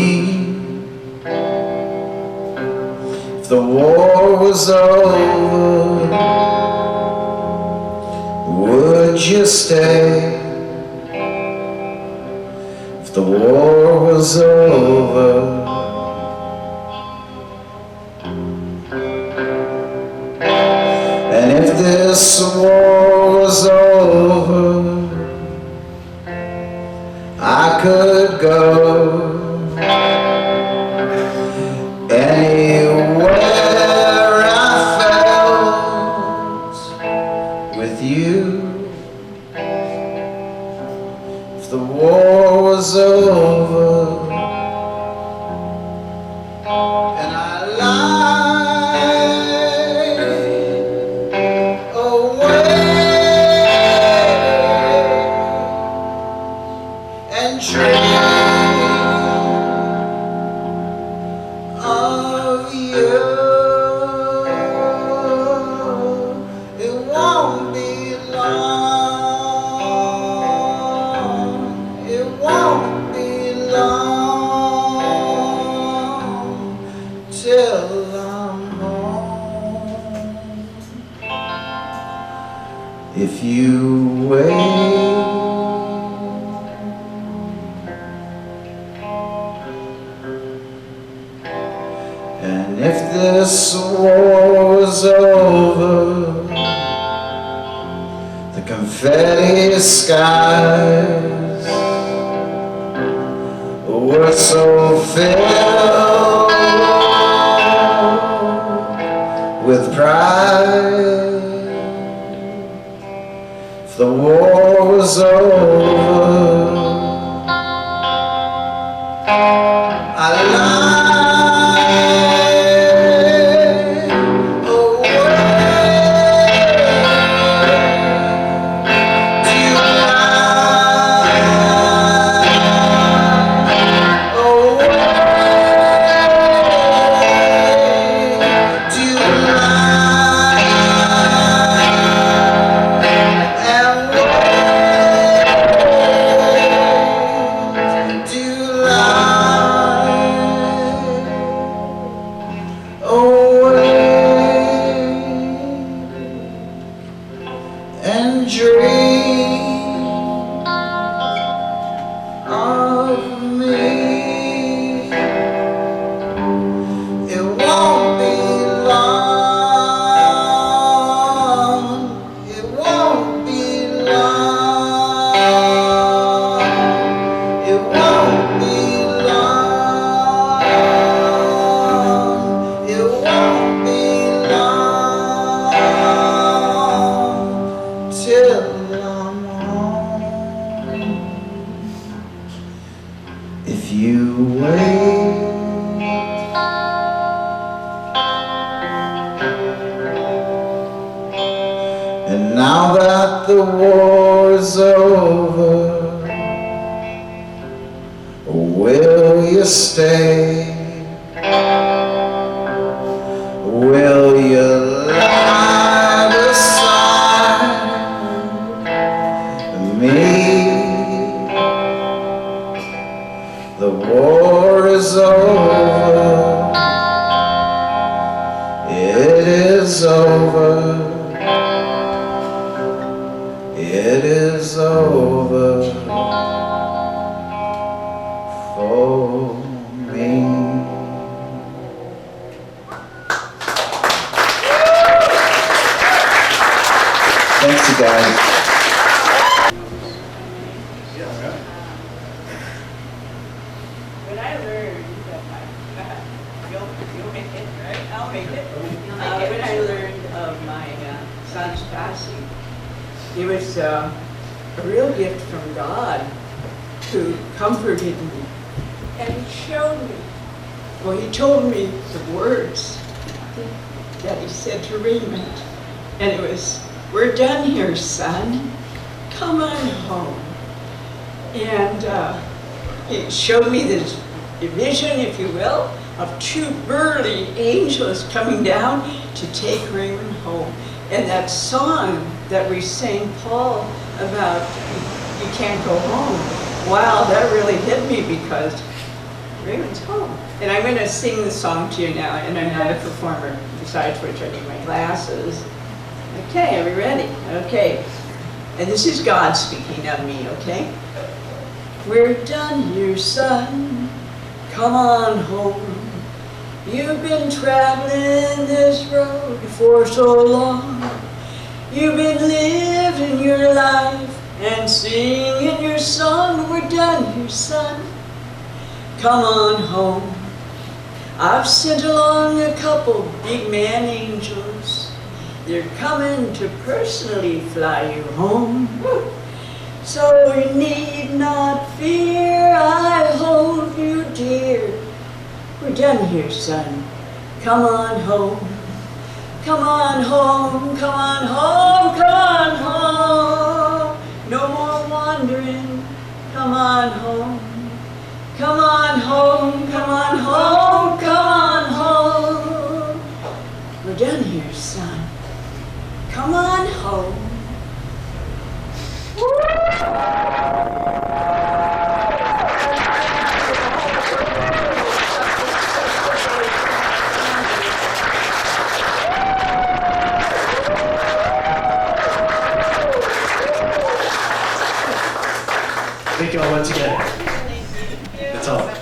If the war was over, would you stay? If the war was over, and if this war was over, I could go anywhere I felt with you. If the war was over and I lied away and dreamed of you, it won't be long, it won't be long till I'm home. If you wait, and if this war was over, the confetti skies were so filled with pride. If the war was over, I lied away to and dream of me. It won't be long, it won't be long, it won't be long, it won't be long till I'm home. If you wait, and now that the war's over, will you stay? Will you lie beside me? The war is over. It is over. It is over for me. Thanks, you guys. When I learned that you'll make it, right? I'll make it. When I learned of my son's passing, it was a real gift from God who comforted me. And he showed me, well, he told me the words that he said to Raymond. And it was, "We're done here, son. Come on home." And he showed me this vision, if you will, of two burly angels coming down to take Raymond home. And that song that we sang, Paul, about you can't go home. Wow, that really hit me because Raymond's home. And I'm going to sing the song to you now, and I'm not a performer, besides which I need my glasses. Okay, are we ready? Okay. And this is God speaking of me, okay? "We're done here, son. Come on home. You've been traveling this road for so long. You've been living your life and singing your song. We're done here, son. Come on home. I've sent along a couple big man angels. They're coming to personally fly you home. So you need not fear, I hold you dear. We're done here, son. Come on home. Come on home, come on home, come on home. No more wandering, come on home. Come on home, come on home, come on home. We're done here, son. Come on home. Thank you all once again. That's all.